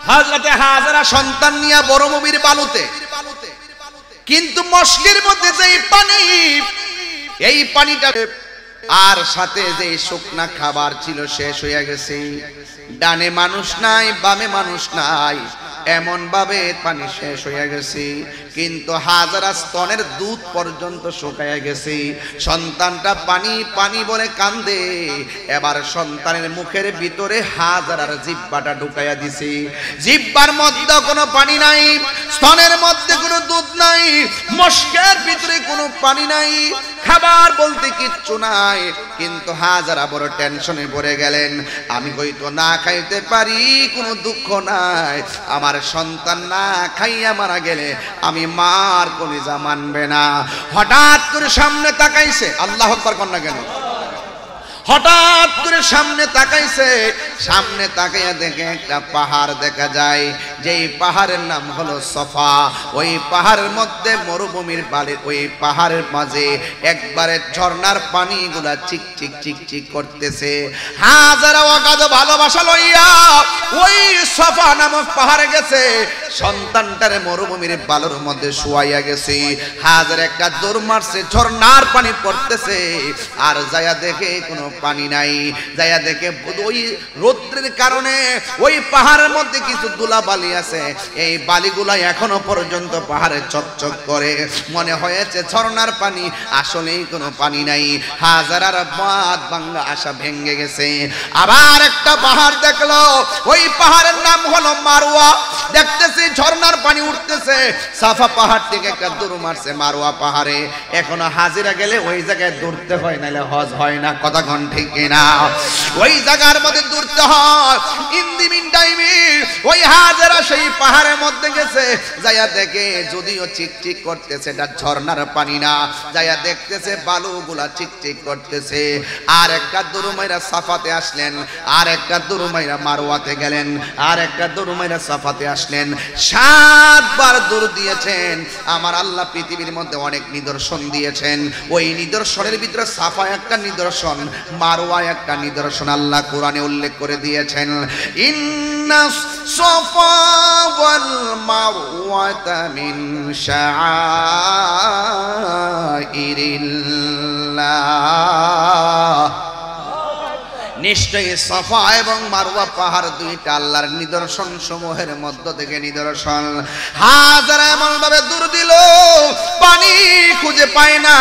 হযরতে হাজরা সন্তান নিয়ে বড় নবীর বালুতে, কিন্তু মশকের মধ্যে যে পানি, এই পানিটা আর সাথে যে শুকনা খাবার ছিল শেষ হয়ে গেছে। ডানে মানুষ নাই, বামে মানুষ নাই, এমন ভাবে পানি শেষ হয়ে গেছে। কিন্তু হাজরা স্তনের দুধ পর্যন্ত শুকায় গেছে। সন্তানটা পানি পানি বলে কান্দে। এবার সন্তানের মুখের ভিতরে হাজরার জিহ্বাটা ঢুকাইয়া দিছে। জিহ্বার মধ্যে কোনো পানি নাই, স্তনের মধ্যে কোনো দুধ নাই, মশকের ভিতরে কোনো পানি নাই, খাবার বলতে কিচ্ছু নাই। কিন্তু হাজরা বড় টেনশনে পড়ে গেলেন, আমি হয়তো না খাইতে পারি, কোনো দুঃখ নাই, আমার সন্তান না খাইয়া মারা গেলে আমি মার কলিজা মানবে না। হঠাৎ করে সামনে তাকাইছে, আল্লাহু আকবার কন্যা কেন, হঠাৎ করে সামনে তাকাইছে, সামনে তাকাইয়া দেখে একটা পাহাড় দেখা যায়, যেই পাহাড়ের নাম হলো সফা। ওই পাহাড়ের মধ্যে মরুভূমির বালি, ওই পাহাড়ের মাঝে একবারে ঝর্ণার পানিগুলা চিক চিক চিক চিক করতেছে। হাজারা অগাধ ভালোবাসা লইয়া ওই সফা নামক পাহাড়ে গেছে, সন্তানটারে মরুভূমির বালুর মধ্যে শুয়াইয়া গেছে। হাজার একটা দৌড় মারছে, ঝর্ণার পানি পড়তেছে, আর যায়া দেখে কোনো পানি নাই। যায়া দেখে ওই রৌদ্রের কারণে ওই পাহাড়ের মধ্যে কিছু ধুলা বালি আছে, এই বালিগুলা এখনো পর্যন্ত পাহাড়ে চকচক করে। মনে হয়েছে ঝর্ণার পানি, আসলেই কোনো পানি নাই। হাজারার বাদ বাংলা আশা ভেঙে গেছে। আবার একটা পাহাড় দেখলো, ওই পাহাড়ের নাম হলো মারওয়া। দেখতেছি ঝর্ণার পানি উঠতেছে, সাফা পাহাড় থেকে একটা দৌড় মারছে মারওয়া পাহাড়ে। এখনো হাজিরা গেলে ওই জায়গায় দৌড়তে হয়, নাহলে হজ হয় না। কথা কোন ঠিক কিনা? ওই জায়গার মধ্যে দৌড়তে হয়। ইন দি মিন টাইমে ওই হাজারা সেই পাহাড়ের মধ্যে গেছে, যাইয়া দেখে যদিও চিকচিক করতেছে, এটা ঝর্ণার পানি না। যাইয়া দেখতেছে বালুগুলা চিকচিক করতেছে। আর একটা দৌড় মাইরা সাফাতে আসলেন, আর একটা দৌড় মাইরা মারওয়াতে গেলেন, আর একটা দৌড় মাইরা সাফাতে আসলেন। 7 বার দৌড় দিয়েছেন। আমার আল্লাহ পৃথিবীর মধ্যে অনেক নিদর্শন দিয়েছেন, ওই নিদর্শনের ভিতরে সাফা একটা নিদর্শন, মারওয়া একটা নিদর্শন। আল্লাহ কোরআনে উল্লেখ করে দিয়েছেন, ইন্নাস সাফা ওয়াল মারওয়াতা মিন শাআইরিল্লাহ। নিশ্চয়ই সাফা এবং মারওয়া পাহাড় দুইটা আল্লাহর নিদর্শন সমূহের মধ্য থেকে নিদর্শন। হাজারা এমন ভাবে দূর দিল, পানি খুঁজে পায় না।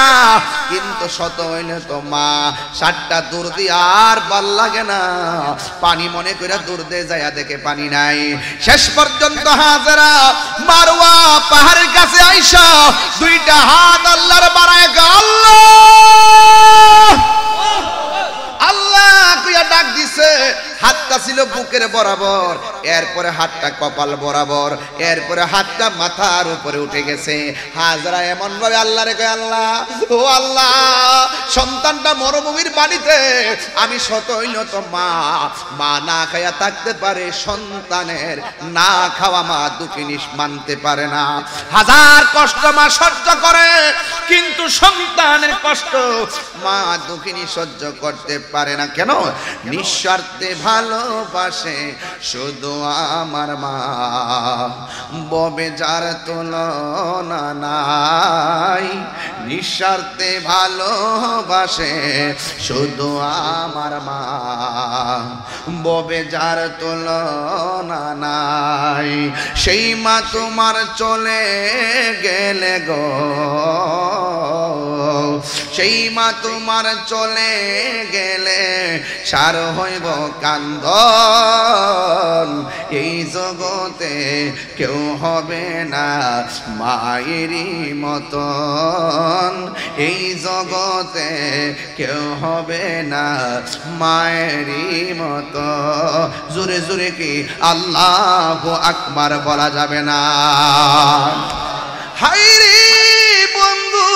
কিন্তু শত হইলে তো মা 7টা দূর দিয়ে আর ভাল লাগে না, পানি মনে করে দূর দিয়ে যায়, দেখে পানি নাই। শেষ পর্যন্ত হাজারা মারওয়া পাহাড়ের কাছে আইসা 2টা হাত আল্লাহর বাড়ায়, আল্লাহ ডাক দিছে। হাতটা ছিল বুকের বরাবর, এরপরে হাতটা কপাল বরাবর, এরপরে হাতটা মাথার উপরে উঠে গেছে। হাজারা এমন ভাবে আল্লাহ রে কয়, আল্লাহ ও আল্লাহ, সন্তানটা মরুভূমির বাড়িতে, আমি শত হইল তো মা না খাইয়া থাকতে পারে, সন্তানের না খাওয়া মা দুঃখিনী মানতে পারে না। হাজার কষ্ট মা সহ্য করে, কিন্তু সন্তানের কষ্ট মা দুঃখিনী সহ্য করতে পারে না। কেন? নিঃস্বার্থে ভালোবাসে শুধু আমার মা, ববে যার তুলনা নাই। নিঃস্বার্থে ভালোবাসে শুধু আমার মা, ববে যার তুলনা নাই। সেই মা তোমার চলে গেলে গো, সেই মা তোমার চলে গেলে সার হইব কান্দন। এই জগতে কেউ হবে না মায়েরই মতন, এই জগতে কেউ হবে না মায়েরই মতো। জোরে জোরে কি আল্লাহু আকবার বলা যাবে না? হায়রে বন্ধু,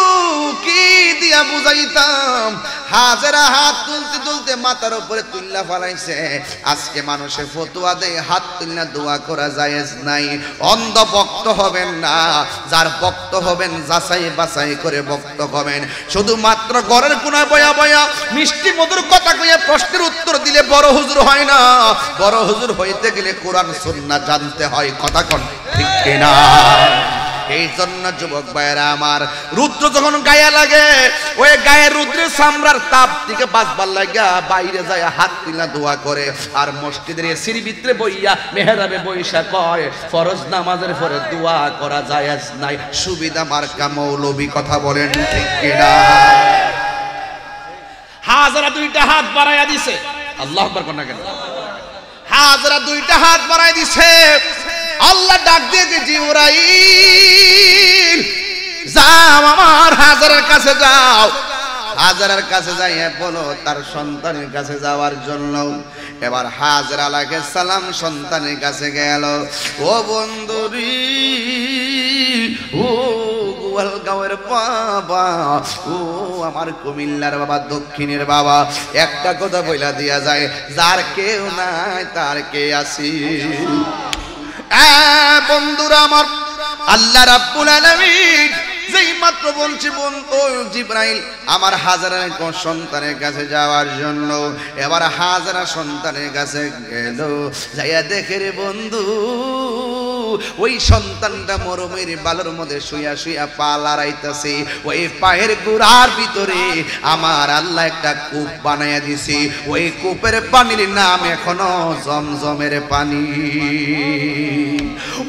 কি দিয়া বুঝাইতাম। হাজারা হাত তুলতে তুলতে মাথার উপরে তুল্লা ফলাইছে। আজকে মানুষে ফতুয়া দেয় হাত তুলনা দোয়া করা জায়েজ নাই। অন্ধ ভক্ত হবেন না, যার ভক্ত হবেন যাচাই বাছাই করে ভক্ত হবেন। শুধুমাত্র ঘরের কোনায় বয়া বয়া মিষ্টি মধুর কথা কইয়া প্রশ্নের উত্তর দিলে বড় হুজুর হয় না। বড় হুজুর হইতে গেলে কোরআন সুন্নাহ জানতে হয়। কথা কোন ঠিক কিনা? এই জন্য যুবক ভাইয়েরা আমার, রুদ্র যখন গায়ে লাগে, ওই গায়ে রুদ্রের চামড়ার তাপ থেকে বাঁচবার লাগা বাইরে যায় হাত তুলা দোয়া করে। আর মসজিদের এসির ভিতরে বইয়া মেহরাবে বইসা কয়, ফরজ নামাজের পরে দোয়া করা জায়েজ নাই। সুবিধা মার্কা মৌলবী। কথা বলেন ঠিক কিনা? হাজারা 2টা হাত বাড়াইয়া দিছে। আল্লাহু আকবার কোন না কেন? হাজারা 2টা হাত বাড়াই দিছে। আল্লাহ ডাক দিয়ে যে জিবরাইল, যাও আমার হাজারের কাছে যাও। হাজারের কাছে যাইয়া বলো তার সন্তানের কাছে যাওয়ার জন্য। এবার হাজরা আলাইহিস সালাম সন্তানের কাছে গেল। ও বন্ধুরি, ও গোয়ালগাঁওয়ের বাবা, ও আমার কুমিল্লার বাবা, দক্ষিণের বাবা, একটা কথা বইলা দিয়া যায়, যার কেউ নাই তার কে আসি। বন্ধুরা আমার, আল্লাহ রাব্বুল আলামিন যেই মাত্র বলছি বন্ধু জিবরাইল আমার হাজারা সন্তানের কাছে যাওয়ার জন্য, এবার হাজারা সন্তানের কাছে গেল, যাইয়া দেখে রে বন্ধু ওই সন্তানটা মরমের বালুর মধ্যে শুয়া শুয়া পা লড়াইতেছে, ওই পায়ের গোড়ার ভিতরে আমার আল্লাহ একটা কূপ বানাইয়া দিছে, ওই কূপের পানির নাম এখনো জমজমের পানি।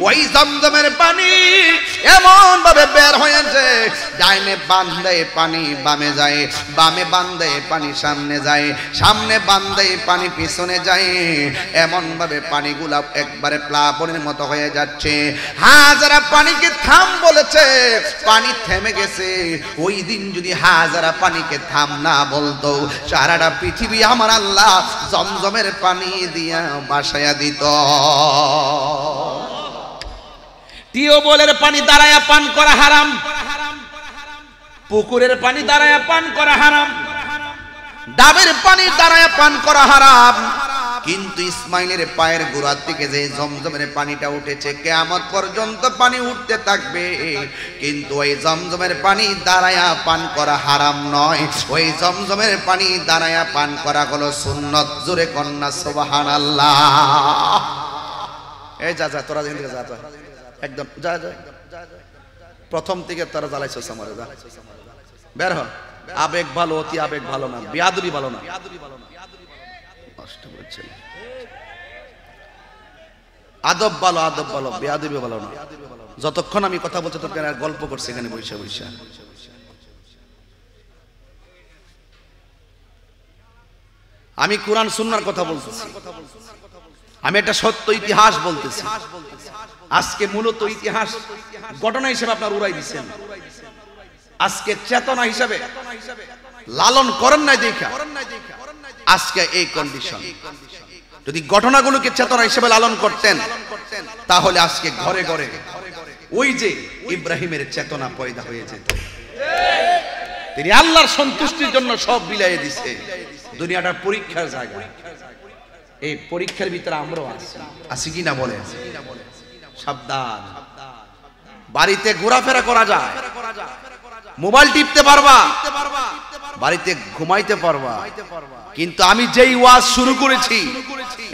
ওই জমজমের পানি এমন ভাবে বের হয়েছে, ডাইনে বান্ধে পানি বামে যায়, বামে বান্ধে পানি সামনে যায়, সামনে বান্ধে পানি পিছনে যায়, এমন ভাবে পানিগুলা একবারে প্লাবনের মতো হয়ে যাচ্ছে। হাজারা পানিকে থাম বলেছে, পানি থেমে গেছে। ওই দিন যদি হাজারা পানিকে থাম না বলতো, সারাটা পৃথিবী আমার আল্লাহ জমজমের পানি দিয়া বাসায়া দিত। টিউবওয়েলের পানি দাঁড়ায়া পান করা হারাম, পুকুরের পানি দাঁড়ায়া পান করা হারাম, ডাবের পানি দাঁড়ায়া পান করা হারাম। কিন্তু ইসমাইলের পায়ের গোড়ার থেকে যে জমজমের পানিটা উঠেছে, কিয়ামত পর্যন্ত পানি উঠতে থাকবে, কিন্তু ওই জমজমের পানি দাঁড়ায়া পান করা হারাম নয়, ওই জমজমের পানি দাঁড়ায়া পান করা হলো সুন্নত। জোরে কন্যা সুবহানাল্লাহ। এই যা যা তোরা যেখান থেকে যা যা, একদম যা যা, প্রথম থেকে তারা জ্বালাইছো আমারে, যা বের হ। আবেগ ভালো, অতি আবেগ ভালো না, বেয়াদবি ভালো না। কষ্ট হচ্ছে, আদব ভালো, আদব ভালো, বেয়াদবি ভালো না। যতক্ষণ আমি কথা বলছি ততক্ষণ আর গল্প করছি এখানে বসে বসে। আমি কোরআন সুন্নাহর কথা বলতেছি, আমি একটা সত্য ইতিহাস বলতেছি। আজকে মূলত ইতিহাস ঘটনা হিসেবে আপনার উড়াই দিচ্ছেন, আজকে চেতনা হিসেবে লালন করেন নাই দেখা আজকে এই কন্ডিশন। যদি ঘটনাগুলোকে চেতনা হিসেবে লালন করতেন, তাহলে আজকে ঘরে ঘরে ওই যে ইব্রাহিমের চেতনা পয়দা হয়ে যেত। তিনি আল্লাহর সন্তুষ্টির জন্য সব বিলাইয়ে দিছে। দুনিয়াটার পরীক্ষার জায়গা, এই পরীক্ষার ভিতরে আমরাও আছি কি না বলেন? সাবধান। বাড়িতে ঘোরাফেরা করা যায়, মোবাইল টিপতে পারবা, বাড়িতে ঘুমাইতে পারবা, কিন্তু আমি যেই ওয়াজ শুরু করেছি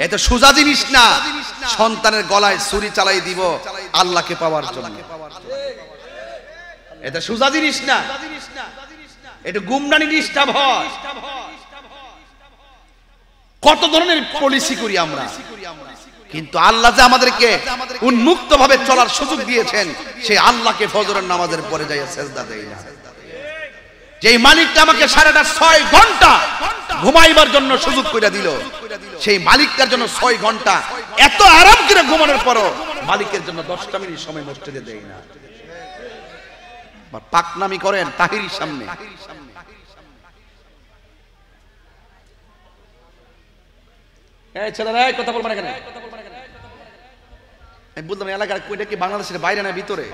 এটা সোজা জিনিস না। সন্তানের গলায় ছুরি চালাই দিব আল্লাহকে পাওয়ার জন্য, এটা সোজা জিনিস না, এটা গুমরানি ডিস্টার্ব হয়। কত ধরনের পলিসি করি আমরা, কিন্তু আল্লাহ যে আমাদেরকে উন্মুক্ত ভাবে চলার সুযোগ দিয়েছেন, সেই আল্লাহকে ফজরের নামাজের পরে যাইয়া সেজদা দেই না। যেই মালিকটা আমাকে সারাটা 6 ঘন্টা ঘুমাইবার জন্য সুযোগ করে দিল, সেই মালিকটার জন্য 6 ঘন্টা এত আরাম করে ঘুমানোর পরও মালিকের জন্য 10টা মিনিট সময় মসজিদে দেই না। পাকনামি করেন তাহিরির সামনে। এই ছেলেরা কথা বলবেন এখানে। আমি বললাম এলাকার কইটা কি বাংলাদেশের বাইরে না ভিতরে?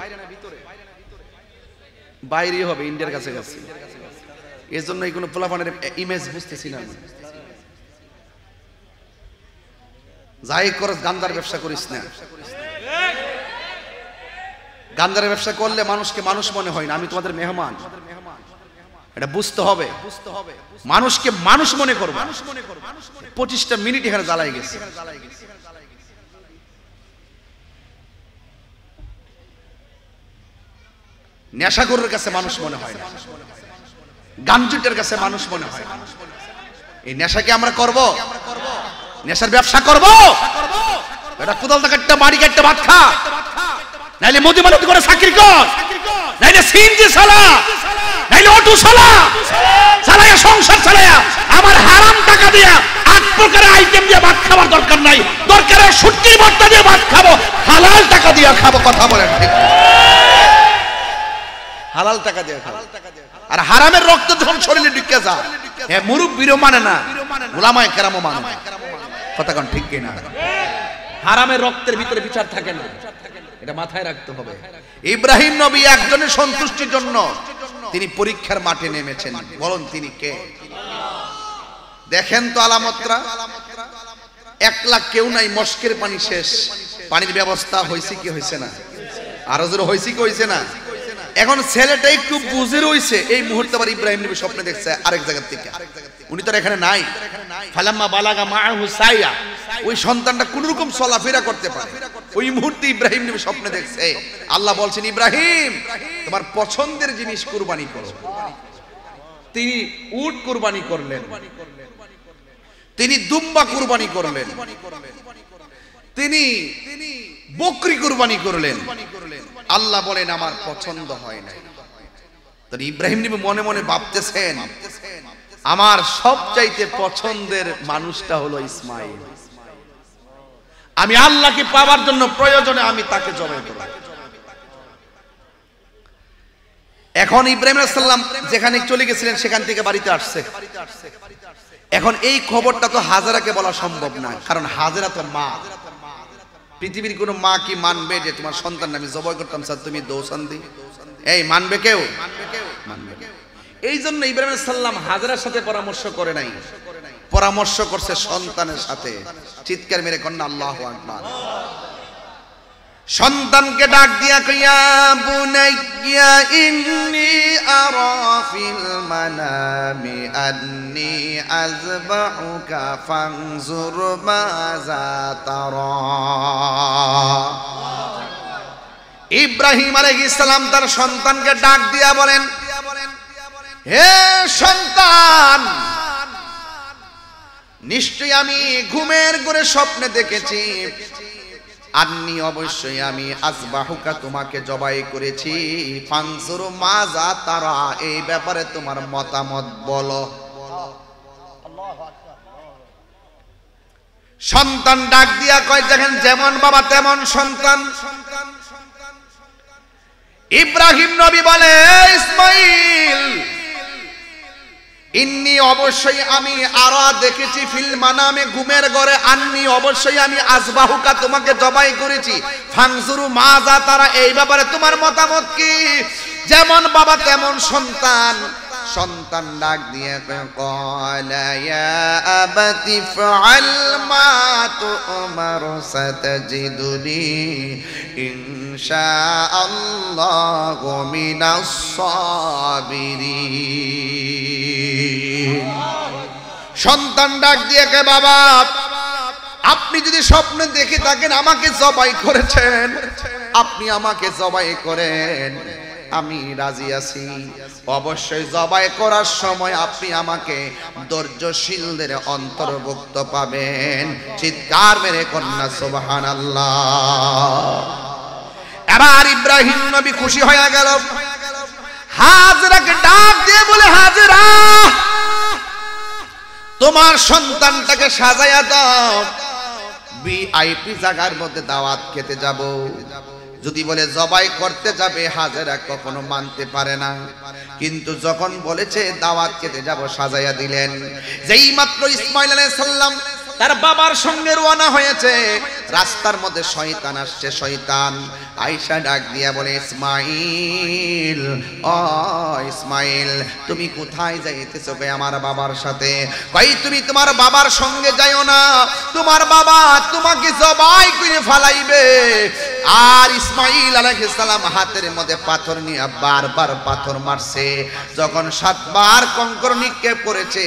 বাইরেই হবে, ইন্ডিয়ার কাছে কাছে। এর জন্য এই কোন পোলাপানের ইমেজ বুঝতেছি না। যাই করস গান্দার ব্যবসা করিস না। গান্দার ব্যবসা করলে মানুষকে মানুষ মনে হয় না। আমি তোমাদের মেহমান, এটা বুঝতে হবে। মানুষকে মানুষ মনে করব। 25টা মিনিট এখানে জ্বালাই গেছে। নেশাখোরের কাছে মানুষ মনে হয় না, গাঞ্জুটের কাছে মানুষ মনে হয় না। এই নেশাকে আমরা করব, নেশার ব্যবসা করব। এটা কোদাল থেকে একটা বাড়ি কাটতে ভাত খা, নাইলে মোদি মালতি করে চাকরি কর, নাইলে সিএনজি চালা, নাইলে অটো চালা, চালায়া সংসার চালায়া আমার হারাম টাকা দিয়া 8 প্রকারের আইটেম দিয়ে ভাত খাবার দরকার নাই। দরকারে শুটকির ভর্তা দিয়ে ভাত খাবো, হালাল টাকা দিয়ে খাবো। কথা বলেন ঠিক? হালাল টাকা দিয়ে খাবো। আর হারামের রক্ত যখন শরীরে ঢুকে যায়, হ্যাঁ মুরব্বিরও মানে না, উলামায়ে কেরামও মানে না। কথা কোন ঠিক কিনা? হারামের রক্তের ভিতরে বিচার থাকে না। এটা মাথায় রাখতে হবে। ইব্রাহিম নবী একজনের সন্তুষ্টির জন্য তিনি পরীক্ষার মাঠে নেমেছেন। বলুন তিনি কে? দেখেন তো আলামতরা। 1 লাখ কেউ নাই, মস্কের পানি শেষ, পানির ব্যবস্থা হয়েছে কি হয়েছে না? আরো জোরে হয়েছে কি হয়েছে না? এখন ছেলেটা একটু বুঝে রয়েছে, এই মুহূর্তে আবার ইব্রাহিম নবী স্বপ্নে দেখছে আরেক জায়গা থেকে। উনি তো এখানে নাই। ফালাম্মা বালাগা মাআহু সাইয়া, ওই সন্তানটা কোন রকম চলাফেরা করতে পারে, ওই মুহূর্তে ইব্রাহিম নবী স্বপ্নে দেখছে। আল্লাহ বলছেন, ইব্রাহিম তোমার পছন্দের জিনিস কুরবানি করো। তিনি উট কুরবানি করলেন, তিনি দুম্বা কুরবানি করলেন, তিনি বকরি কুরবানি করলেন। আল্লাহ বলেন আমার পছন্দ হয় নাই। তো ইব্রাহিম নবী মনে মনে ভাবতেছেন, আমার সবচাইতে পছন্দের মানুষটা হলো ইসমাইল। আমি আল্লাহকে পাওয়ার জন্য প্রয়োজনে আমি তাকে জবাই করব। এখন ইব্রাহিম আলাইহিস সালাম যেখানে চলে গেছিলেন সেখান থেকে বাড়িতে আসছে। এখন এই খবরটা তো হাজেরাকে বলা সম্ভব না, কারণ হাজেরা তো মা। পৃথিবীর কোন মা কি মানবে যে তোমার সন্তান আমি জবাই করতাম স্যার তুমি দৌসান দি? এই মানবে কেউ? মানবে। এই জন্য ইব্রাহিম আলাইহিস সালাম হাজেরার সাথে পরামর্শ করে নাই, পরামর্শ করছে সন্তানের সাথে। চিৎকার মেরে কন্যা আল্লাহু আকবার। সন্তানকে ডাক দিয়া কইয়া, বুনাইয়া ইন্নী আরা ফিল মানামি আন্নী আযবাহুকা ফানজুর মাযা তারা। ইব্রাহিম আলাইহিস সালাম তার সন্তানকে ডাক দিয়া বলেন, হে সন্তান, নিশ্চয়ই আমি ঘুমের ঘরে স্বপ্নে দেখেছি, আন্নি অবশ্যই আমি আযবাহুকা তোমাকে জবাই করেছি, ফানজুর মাযা তারা, এই ব্যাপারে তোমার মতামত বলো। সন্তান ডাক দিয়া কয়, দেখেন যেমন বাবা তেমন সন্তান। ইব্রাহিম নবী বলে, ইসমাইল ইন্নি অবশ্যই আমি আরা দেখেছি, ফিল মানামে ঘুমের ঘরে, আন্নি অবশ্যই আমি আযবাহুকা তোমাকে জবাই করেছি, ফানজুরু মাযা তারা, এই ব্যাপারে তোমার মতামত কি? যেমন বাবা তেমন সন্তান। সন্তান ডাক দিয়ে ক্বালা ইয়া আবাতি ফাআল মা তুমার সাতাজিদুনি ইনশাআল্লাহু মিনাস সাবিরিন। সন্তান ডাক দিয়ে কে, বাবা আপনি যদি স্বপ্নে দেখে থাকেন আমাকে জবাই করেছেন, আপনি আমাকে জবাই করেন, আমি রাজি আছি। অবশ্যই জবাই করার সময় আপনি আমাকে ধৈর্যশীলদের অন্তর্ভুক্ত পাবেন। চিৎকার মেরে কন্যা সুবহানাল্লাহ। এবার ইব্রাহিম নবী খুশি হয়ে গেল, হাজেরাকে ডাক দিয়ে বলে, হাজেরা তোমার সন্তানটাকে সাজায়া দাও, ভিআইপি জায়গার মধ্যে দাওয়াত খেতে যাব। যদি বলে জবাই করতে যাবে, হাজেরা কখনো মানতে পারে না, কিন্তু যখন বলেছে দাওয়াত খেতে যাব সাজায়া দিলেন। যেই মাত্র ইসমাইল আলাইহিস সালাম তার বাবার সঙ্গে রওনা হয়েছে, রাস্তার মধ্যে শয়তান আসছে। শয়তান আয়েশা ডাক দিয়া বলে, ইসমাইল, ও ইসমাইল তুমি কোথায় যাইতেছো? কই আমার বাবার সাথে। কই তুমি তোমার বাবার সঙ্গে যাইও না, তোমার বাবা তোমাকে জবাই করে ফেলাইবে। আর ইসমাইল আলাইহিস সালাম হাতের মধ্যে পাথর নিয়ে বারবার পাথর মারছে। যখন 7 বার কঙ্কর নিক্ষেপ করেছে,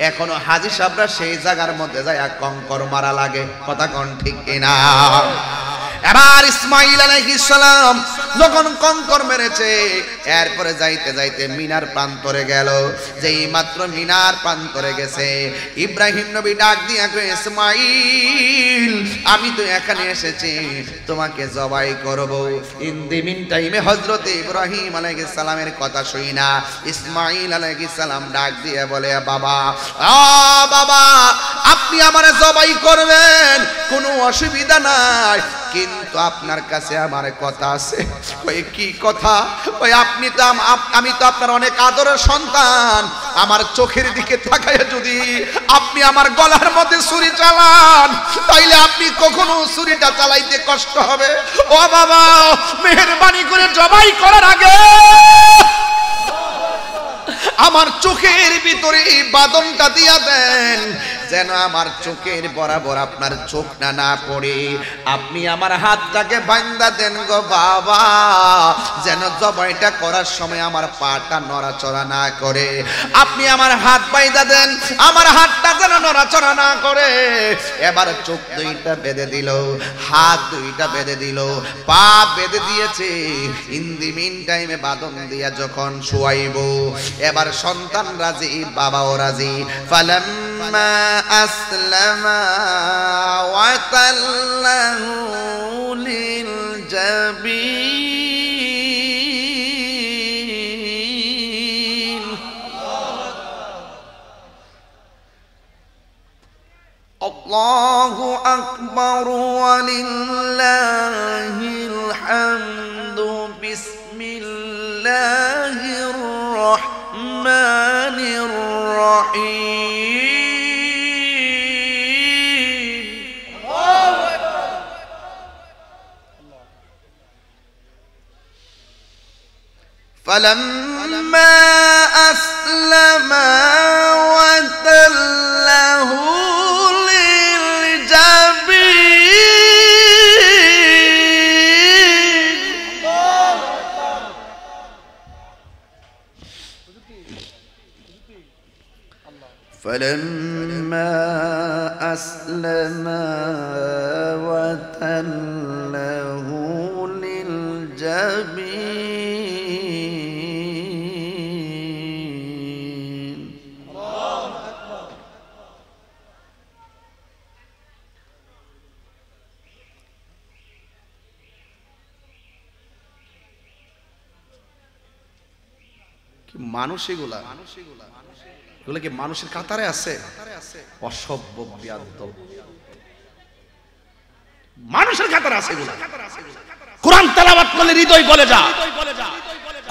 এখনো হাজী সাহেবরা সেই জায়গার মধ্যে যায় কঙ্কর মারা লাগে। কথা কোন ঠিক কিনা? এবার ইসমাইল আলাইহিস সালাম যখন কঙ্কর মেরেছে, এরপরে যাইতে যাইতে মিনার প্রান্তরে গেল। যেই মাত্র মিনার প্রান্তরে গেছে, ইব্রাহিম নবী ডাক দিয়া কয়, ইসমাইল আমি তো এখানে এসেছি তোমাকে জবাই করব। ইন দি মিন টাইমে হযরত ইব্রাহিম আলাইহিস সালামের কথা শুই না ইসমাইল আলাইহিস সালাম ডাক দিয়ে বলে, বাবা, বাবা আপনি আমারে জবাই করবেন, কোনো অসুবিধা নাই, কিন্তু আপনার কাছে আমার কথা আছে। ওই কি কথা? ওই আপনি তো আমি তো আপনার অনেক আদরের সন্তান, আমার চোখের দিকে তাকায় যদি আপনি আমার গলার মধ্যে ছুরি চালান, তাইলে আপনি কখনো ছুরিটা চালাইতে কষ্ট হবে। ও বাবা, মেহেরবানি করে জবাই করার আগে আমার চোখের ভিতরে বাঁধনটা দিয়া দেন, যেন আমার চোখের বরাবর আপনার চোখ না পড়ে। আপনি আমার হাতটাকে বাঁধা দেন গো বাবা, যেন জবাইটা করার সময় আমার পাটা নড়াচড়া না করে। আপনি আমার হাত বাঁধা দেন, আমার হাতটা যেন নড়াচড়া না করে। এবার চোখ দুইটা বেঁধে দিল, হাত দুইটা বেঁধে দিল, পা বেঁধে দিয়েছে। ইন দি মিন টাইমে বাঁধন দিয়া যখন শুয়াইব, এবার সন্তান রাজি, বাবাও রাজি। ফালাম্মা আসলামা ওয়া তাল্লাহু লিল জাবিন। আল্লাহু আকবার ওয়া লিল্লাহিল হামদু। বিসমিল্লাহির রাহমানির রাহিম। ফালাম্মা আসলামা ওয়া তাল্লাহু লিল জাবিন। فلما أسلما وتله للجبين. কি মানুষ এগুলা? এগুলো কি মানুষের কাতারে আছে? অসভ্য বিয়াদব মানুষের কাতারে আছে এগুলা। কোরআন তেলাওয়াত করলে হৃদয় গলে যায়,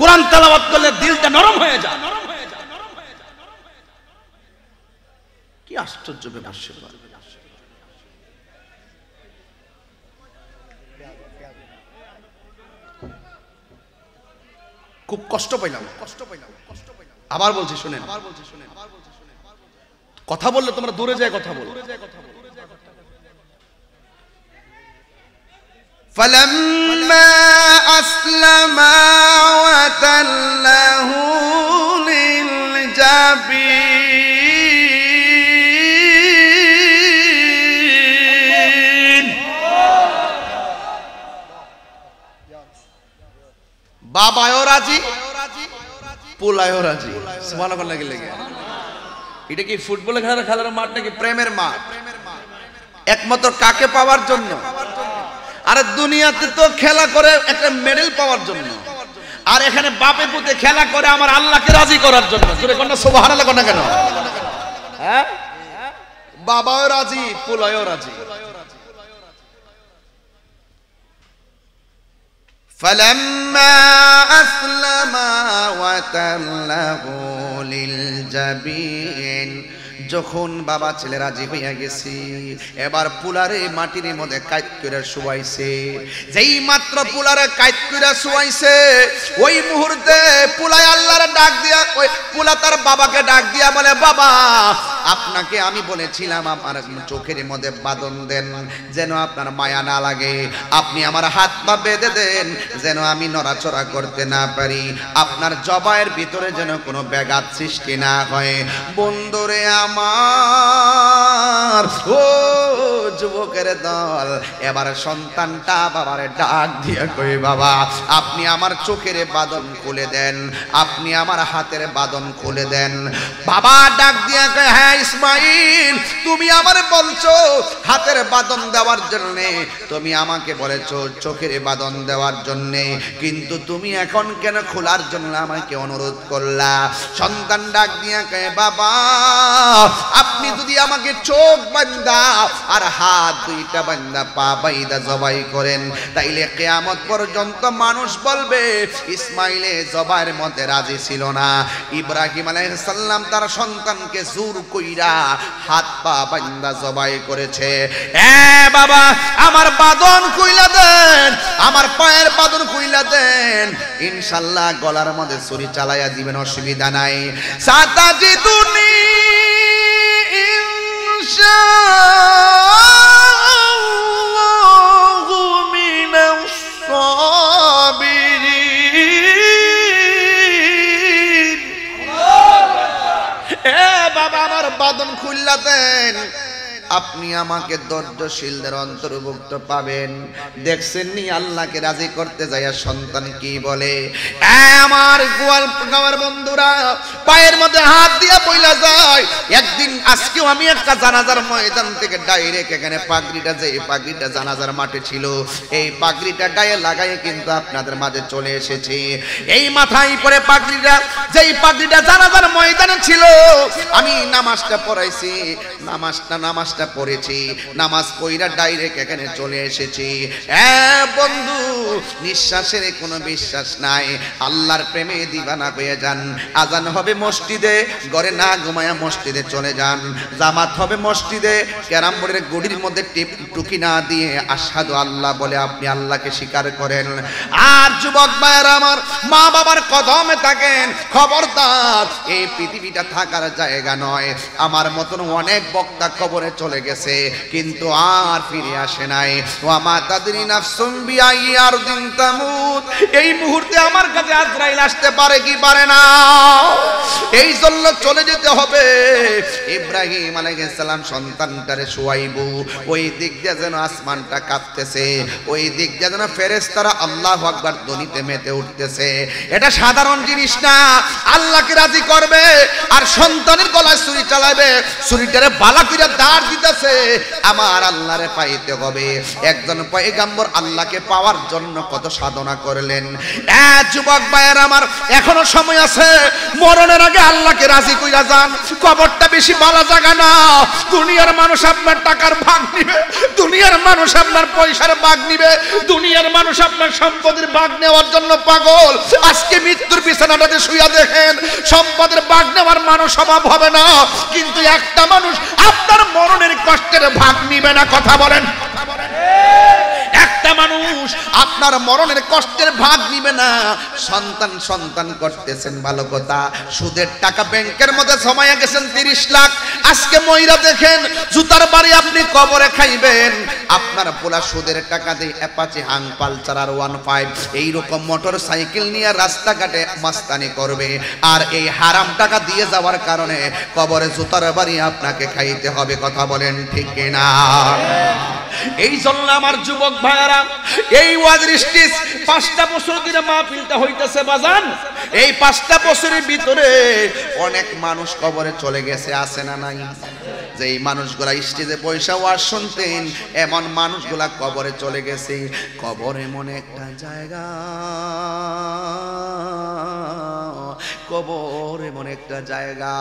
কোরআন তেলাওয়াত করলে দিলটা নরম হয়ে যায়। কি আশ্চর্য ব্যাপার! খুব কষ্ট পাইলাম। আবার বলছি শুনেন, কথা বললে তোমরা দূরে যায় কথা বলো। ফালাম্মা আসলামা ওয়া তাল্লাহু লিল জাবিন। বাবাও রাজি, পোলায়ও রাজি। সুবহানাল্লাহ লাগে। এটা কি ফুটবল খেলার মাঠ নাকি প্রেমের মাঠ? একমাত্র কাকে পাওয়ার জন্য? আরে দুনিয়াতে তো খেলা করে একটা মেডেল পাওয়ার জন্য, আর এখানে বাপে পুতে খেলা করে আমার আল্লাহকে রাজি করার জন্য। সুবহানাল্লাহ কেন? হ্যাঁ, বাবাও রাজি, পোলায়ও রাজি। فلما أسلما وتله للجبين। যখন বাবা ছেলে রাজি হইয়া গেছি, এবার পুলারে মাটির মধ্যে কাইত করে শুয়াইছে। যেই মাত্র পুলারে কাইত করে শুয়াইছে, ওই মুহূর্তে পুলাই আল্লাহর ডাক দিয়া, ওই পুলা তার বাবাকে ডাক দিয়া বলে, বাবা আপনাকে আমি বলেছিলাম আমার চোখের মধ্যে বাঁধন দেন, যেন আপনার মায়া না লাগে। আপনি আমার হাত পা বেঁধে দেন, যেন আমি নড়াচড়া করতে না পারি, আপনার জবাইয়ের ভিতরে যেন কোনো ব্যাঘাত সৃষ্টি না হয়। বন্ধুরে আমার, ও যুবকের দল, এবার সন্তানটা বাবারে ডাক দিয়ে কই, বাবা আপনি আমার চোখের বাঁধন খুলে দেন, আপনি আমার হাতের বাঁধন খুলে দেন। বাবা ডাক দিয়ে কয়, হ্যাঁ ইসমাইল, তুমি আমারে বলছো হাতের বাঁধন দেওয়ার জন্য, তুমি আমাকে বলেছো চোখের বাঁধন দেওয়ার জন্য, কিন্তু তুমি এখন কেন খোলার জন্য আমাকে অনুরোধ করলা? সন্তান ডাক দিয়া কয়, বাবা আপনি যদি আমাকে চোখ বান্ধা আর হাত দুইটা বান্ধা পা বাইদা জবাই করেন, তাইলে কিয়ামত পর্যন্ত মানুষ বলবে ইসমাইলে জবাইয়ের মধ্যে রাজি ছিল না। ইব্রাহিম আলাইহিস সালাম তার সন্তানকে জোর কইরা হাত পা বান্ধা জবাই করেছে। বাবা আমার বাঁধন কইলা দেন, আমার পায়ের বাঁধন কইলা দেন, ইনশাআল্লাহ গলার মধ্যে ছুরি চালাইয়া দিবেন, অসুবিধা নাই। সাতাজিদুনি ইনশাআল্লাহু মিনাস সাবিরিন। বাবা আমার বাঁধন খুললা দেন, আপনি আমাকে ধৈর্যশীলদের অন্তর্ভুক্ত পাবেন। দেখছেন নি আল্লাহকে রাজি করতে যাইয়া সন্তান কি বলে? আমার গোয়ালগাঁওয়ের বন্ধুরা পায়ের মধ্যে হাত দিয়া বইলা যায়। একদিন আজকেও আমি একটা জানাজার ময়দান থেকে ডাইরেক্ট এখানে পাগড়িটা, যে পাগড়িটা জানাজার মাঠে ছিল, এই পাগড়িটা গায়ে লাগাই কিন্তু আপনাদের মাঝে চলে এসেছি। এই মাথায় পরে পাগড়িটা, যেই পাগড়িটা জানাজার ময়দানে ছিল, আমি নামাজটা পড়াইছি, নামাজটা পড়েছি, নামাজ পড়া ডাইরেক্ট এখানে চলে এসেছি। বন্ধু নিঃশ্বাসের কোনো বিশ্বাস নাই, আল্লাহর প্রেমে দিবানা হয়ে যান। আজান হবে মসজিদে, ঘরে না ঘুমায়া মসজিদে চলে যান। জামাত হবে মসজিদে, ক্যারাম বোর্ডের গুড়ির মধ্যে টুকি না দিয়ে আশহাদু আল্লাহ বলে আপনি আল্লাহকে স্বীকার করেন। আর যুবক ভাইয়েরা আমার, মা বাবার কদমে থাকেন, খবরদার এই পৃথিবীটা থাকার জায়গা নয়। আমার মতন অনেক বক্তা কবরে চলে গেছে কিন্তু আর ফিরে আসে নাই। ওয়া মা তাদরি নাফসুম বিআই আরদিন তামুত। এই মুহূর্তে আমার কাছে আজরাইল আসতে পারে কি পারে না, এই জন্য চলে যেতে হবে। ইব্রাহিম আলাইহিস সালাম সন্তানটারে শুয়াইবু, ওই দিক দিয়ে যেন আসমানটা কাঁপতেছে, ওই দিক দিয়ে যেন ফেরেশতারা আল্লাহু আকবার ধ্বনিতে মেতে উঠতেছে। এটা সাধারণ জিনিস না, আল্লাহকে রাজি করবে আর সন্তানের গলায় ছুরি চালাবে, ছুরিটারে বালা কইরা দাঁড় দিতেছে, আমার আল্লাহরে পাইতে হবে। একজন পয়গম্বর আল্লাহকে পাওয়ার জন্য কত সাধনা করলেন। যুবক ভাইয়ের আমার, এখনো সময় আছে, মরণের আগে আল্লাহকে রাজি কইরা যান। কবরটা বেশি ভালো জায়গা না। দুনিয়ার মানুষ আপনার টাকার ভাগ নিবে, দুনিয়ার মানুষ আপনার পয়সার ভাগ নিবে, দুনিয়ার মানুষ আপনার সম্পদের ভাগ নেওয়ার জন্য পাগল। আজকে মৃত্যুর বিছানাটাতে শুইয়া দেখেন, সম্পদের ভাগ নেওয়ার মানুষ অভাব হবে না, কিন্তু একটা মানুষ আপনার মরণের কষ্টের ভাগ নিবে না। কথা বলেন, একটা মানুষ আপনার মরণের কষ্টের ভাগ নিবে না। সন্তান করতেছেন ভালো কথা, সুদের টাকা ব্যাংকের মধ্যে জমায়া গেছেন 30 লাখ, আজকে মইরা দেখেন জুতার বাড়ি আপনি কবরে খাইবেন। আপনার পোলা সুদের টাকা দিয়ে অ্যাপাচি, হাং পালসার আর 15 এইরকম মোটর সাইকেল নিয়ে রাস্তাঘাটে মাস্তানি করবে, আর এই হারাম টাকা দিয়ে যাওয়ার কারণে কবরে জুতার বাড়ি আপনাকে খাইতে হবে। কথা বলেন ঠিক কিনা? এই জন্য আমার যুবক ভাইয়ারা, এই ওয়াজের স্টেজ 5টা বছর ধরে মাহফিলটা হইতেছে বাজান। এই 5টা বছরের ভিতরে অনেক মানুষ কবরে চলে গেছে, আছে না নাই? যেই মানুষগুলা স্টেজে পয়সা ওয়াজ শুনতেন, এমন মানুষগুলা কবরে চলে গেছে। কবর এমন একটা জায়গা, কবর এমন একটা জায়গা,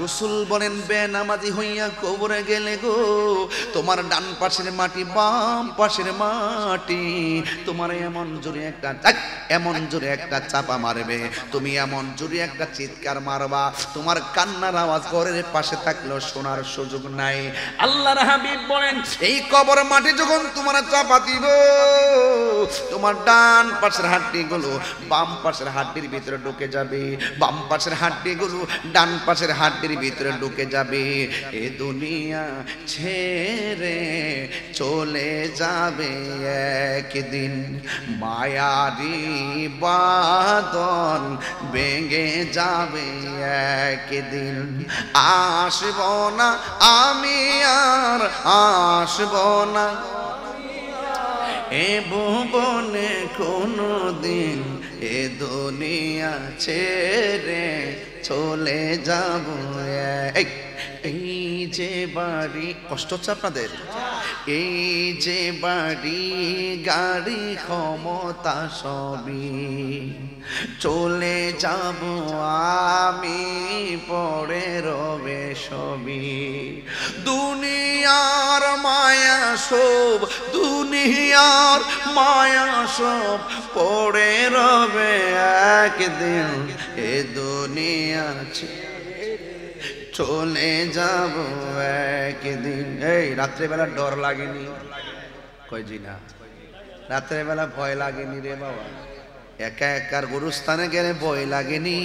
রাসূল বলেন বেনামাজি হইয়া কবরে গেলে গো, তোমার ডান পাশের মাটি বাম পাশের মাটি তোমার এমন জোরে একটা চাপা মারবে, তুমি এমন জোরে একটা চিৎকার মারবা, তোমার কান্নার আওয়াজ ঘরের পাশে থাকলেও শোনার সুযোগ নাই। আল্লাহর হাবিব বলেন, এই কবর মাটি যখন তোমার চাপা দিব, তোমার ডান পাশের হাড্ডিগুলো বাম পাশের হাড্ডির ভিতরে ঢুকে যাবে, বাম পাশের হাড্ডিগুলো ডান পাশের হাড্ডির ভিতরে ঢুকে যাবে। এ দুনিয়া ছেড়ে চলে যাবে একদিন, মায়ারি বাঁধন ভেঙে যাবে একদিন। আসব না আমি আর আসব না এ ভুবনে কোনো দিন, এ দুনিয়া ছেড়ে চলে যাব এই যে বাড়ি, কষ্ট হচ্ছে আপনাদের? এই যে বাড়ি গাড়ি ক্ষমতা সবই চলে যাব আমি, পরে রবে সবই। দুনিয়ার মায়া সব, দুনিয়ার মায়া সব পরে রবে একদিন, এ দুনিয়া চলে যাব একদিন। এই রাত্রেবেলা ডর লাগেনি? কই জি না, রাত্রেবেলা ভয় লাগেনি রে বাবা? একা একার গুরুস্থানে গেলে ভয় লাগেনি?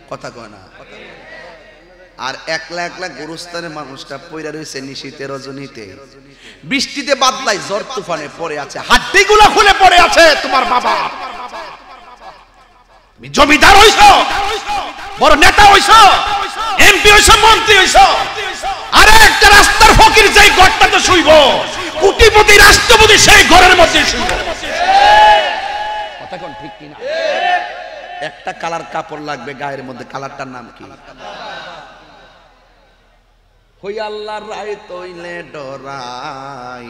কথা কয় না। আর একলা একলা গুরুস্থানের মানুষটা পইরা রয়েছে নিশীতে রজনীতে, বৃষ্টিতে বাদলায় ঝড় তুফানে পড়ে আছে, হাড্ডিগুলো খুলে পড়ে আছে। তোমার বাবা জমিদার হইছ, বড় নেতা হইছ, এমপি হইছ, মন্ত্রী হইছ, আরে একটা রাস্তার ফকির যেই ঘরটাতে শুইব, কোটিপতি রাষ্ট্রপতি সেই ঘরের মধ্যে শুইব। কথা কোন ঠিক কিনা? একটা কালার কাপড় লাগবে গায়ের মধ্যে, কালারটার নাম কি? হই আল্লাহর রায় তৈলে ডরাই,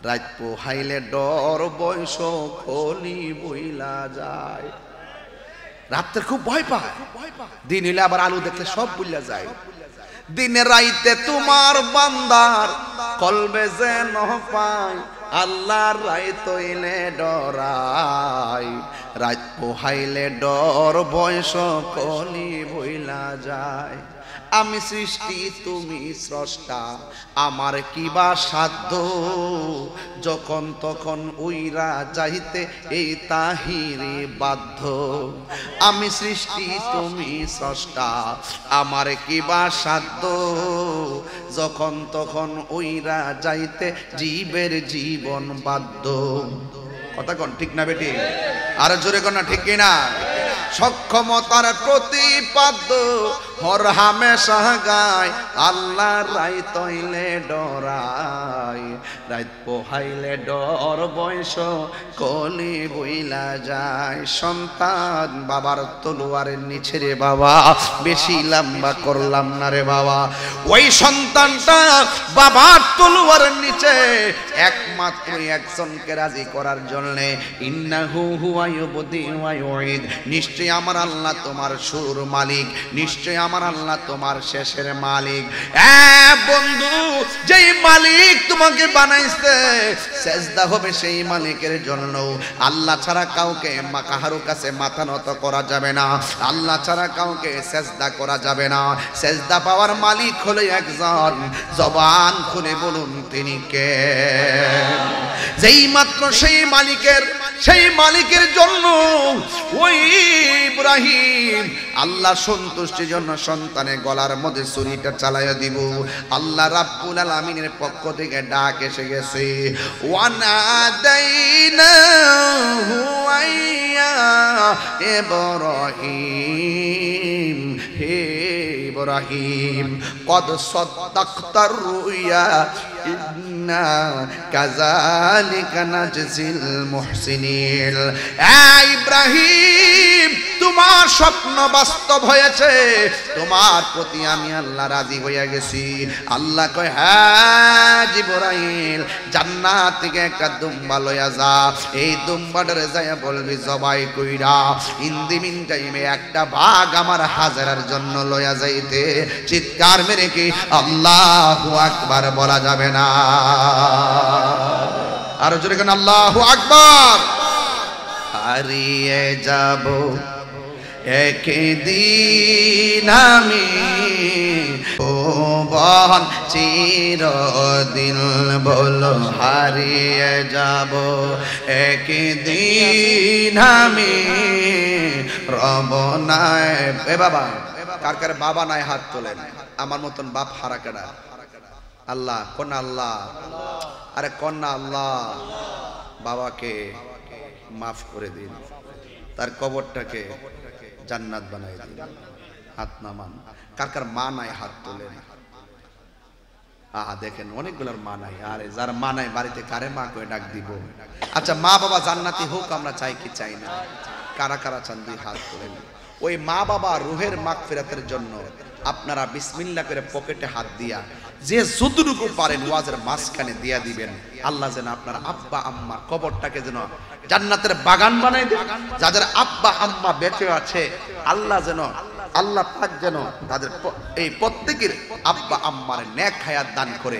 রাত পোহাইলে ডর বয়স খলি বইলা যায়। রাত্রে খুব ভয় পায়, দিন হইলে আবার আলু দেখলে সব বুঝলা যায়। দিনে রাইতে তোমার বান্দার কলবে যেন পায়, আল্লাহর রায় তৈলে ডরাই, রাত পোহাইলে ডর বয়স কলি বইলা যায়। আমি সৃষ্টি তুমি স্রষ্টা, আমার কিবা সাধ্য, যখন তখন উইরা যাইতে এই তাহিরে বাধ্য। আমি সৃষ্টি তুমি স্রষ্টা, আমার কিবা সাধ্য, যখন তখন উইরা যাইতে জীবের জীবন বাধ্য। কথা কোন ঠিক না বেটি? আর জোরে কোন ঠিক কিনা? সক্ষমতার প্রতিপাদ্য হর হামেশা গায়, আল্লাহর রায় তৈলে ডরাই, রাত পোহাইলে ডর বয়স কলি বইলা যায়। সন্তান বাবার তলোয়ারের নিচে রে বাবা, বেশি লম্বা করলাম না রে বাবা। ওই সন্তানটা বাবার তলোয়ারের নিচে একমাত্র একজনকে রাজি করার জন্য, ইন্নাহু হুয়া ইউবদি ওয়া ইউঈদ, নিশ্চয় আমার আল্লাহ তোমার শুরুর মালিক, নিশ্চয় আমার আল্লাহ তোমার শেষের মালিক। বন্ধু, যেই মালিক তোমাকে বানাইছে, সেজদা হবে সেই মালিকের জন্য। আল্লাহ ছাড়া কাউকে কাহারো কাছে মাথা নত করা যাবে না, আল্লাহ ছাড়া কাউকে সেজদা করা যাবে না। সেজদা পাওয়ার মালিক হলো একজন, জবান খুলে বলুন তিনি কে? যেই মাত্র সেই মালিকের জন্য ওই ইব্রাহিম আল্লাহ সন্তুষ্টির জন্য সন্তানের গলার মধ্যে ছুরিটা চালাইয়া দিব। আল্লাহ রাব্বুল আলামিনের পক্ষ থেকে ডাক এসে গেছে, ওয়ানাদাইনাহু আইয়া ইব্রাহিম, হে ইব্রাহিম কদ সাদ্দাকতার রুয়া, ইন্না কাযালিকা নাজজিল মুহসিনিন। ইব্রাহিম, তোমার স্বপ্ন বাস্তব হয়েছে, তোমার প্রতি আমি আল্লাহ রাজি হয়ে গেছি। আল্লাহ কয়, হ্যাঁ জিবরাইল, জান্নাত থেকে একটা দুম্বা লইয়া যা, এই দুম্বাটারে যাইয়া বলবি জবাই কইরা ইন দি মিন টাইমে একটা ভাগ আমার হাজারার জন্য লইয়া যাইতে। চিৎকার মেরে কি আল্লাহু আকবার বলা যাবে না? আর জোরে কেন আল্লাহু আকবার? হারিয়ে যাব একদিন আমি, ও বহন চিরদিন, বলো হারিয়ে যাব একদিন আমি, রব নাই। এ বাবা, কার কার বাবা নাই হাত তোলেন। আমার মতন বাপ হারা কেডা? আল্লাহ। কোন আল্লাহ? আরে কন্যা আল্লাহ। বাবাকে মাফ করে দিন, তার কবরটাকে জান্নাত বানাই দিন। হাত নামান। কার কার মা নাই হাত তোলেন। দেখেন অনেকগুলোর মা নাই। আরে যার মা নাই বাড়িতে কারে মা করে ডাক দিব? আচ্ছা, মা বাবা জান্নাতি হোক আমরা চাই কি চাই না? কারা কারা চান দুই হাত তোলেন। ওই মা বাবা রুহের মাগফিরাতের জন্য আপনারা বিসমিল্লাহ করে পকেটে হাত দিয়া যে যতটুকু পারেন ওয়াজের মাঝখানে দিয়া দিবেন। আল্লাহ যেন আপনার আব্বা আম্মার কবরটাকে যেন জান্নাতের বাগান বানায় দেন। যাদের আব্বা আম্মা বেঁচে আছে আল্লাহ পাক যেন তাদের এই প্রত্যেকের আব্বা আম্মার নেক হায়াত দান করে।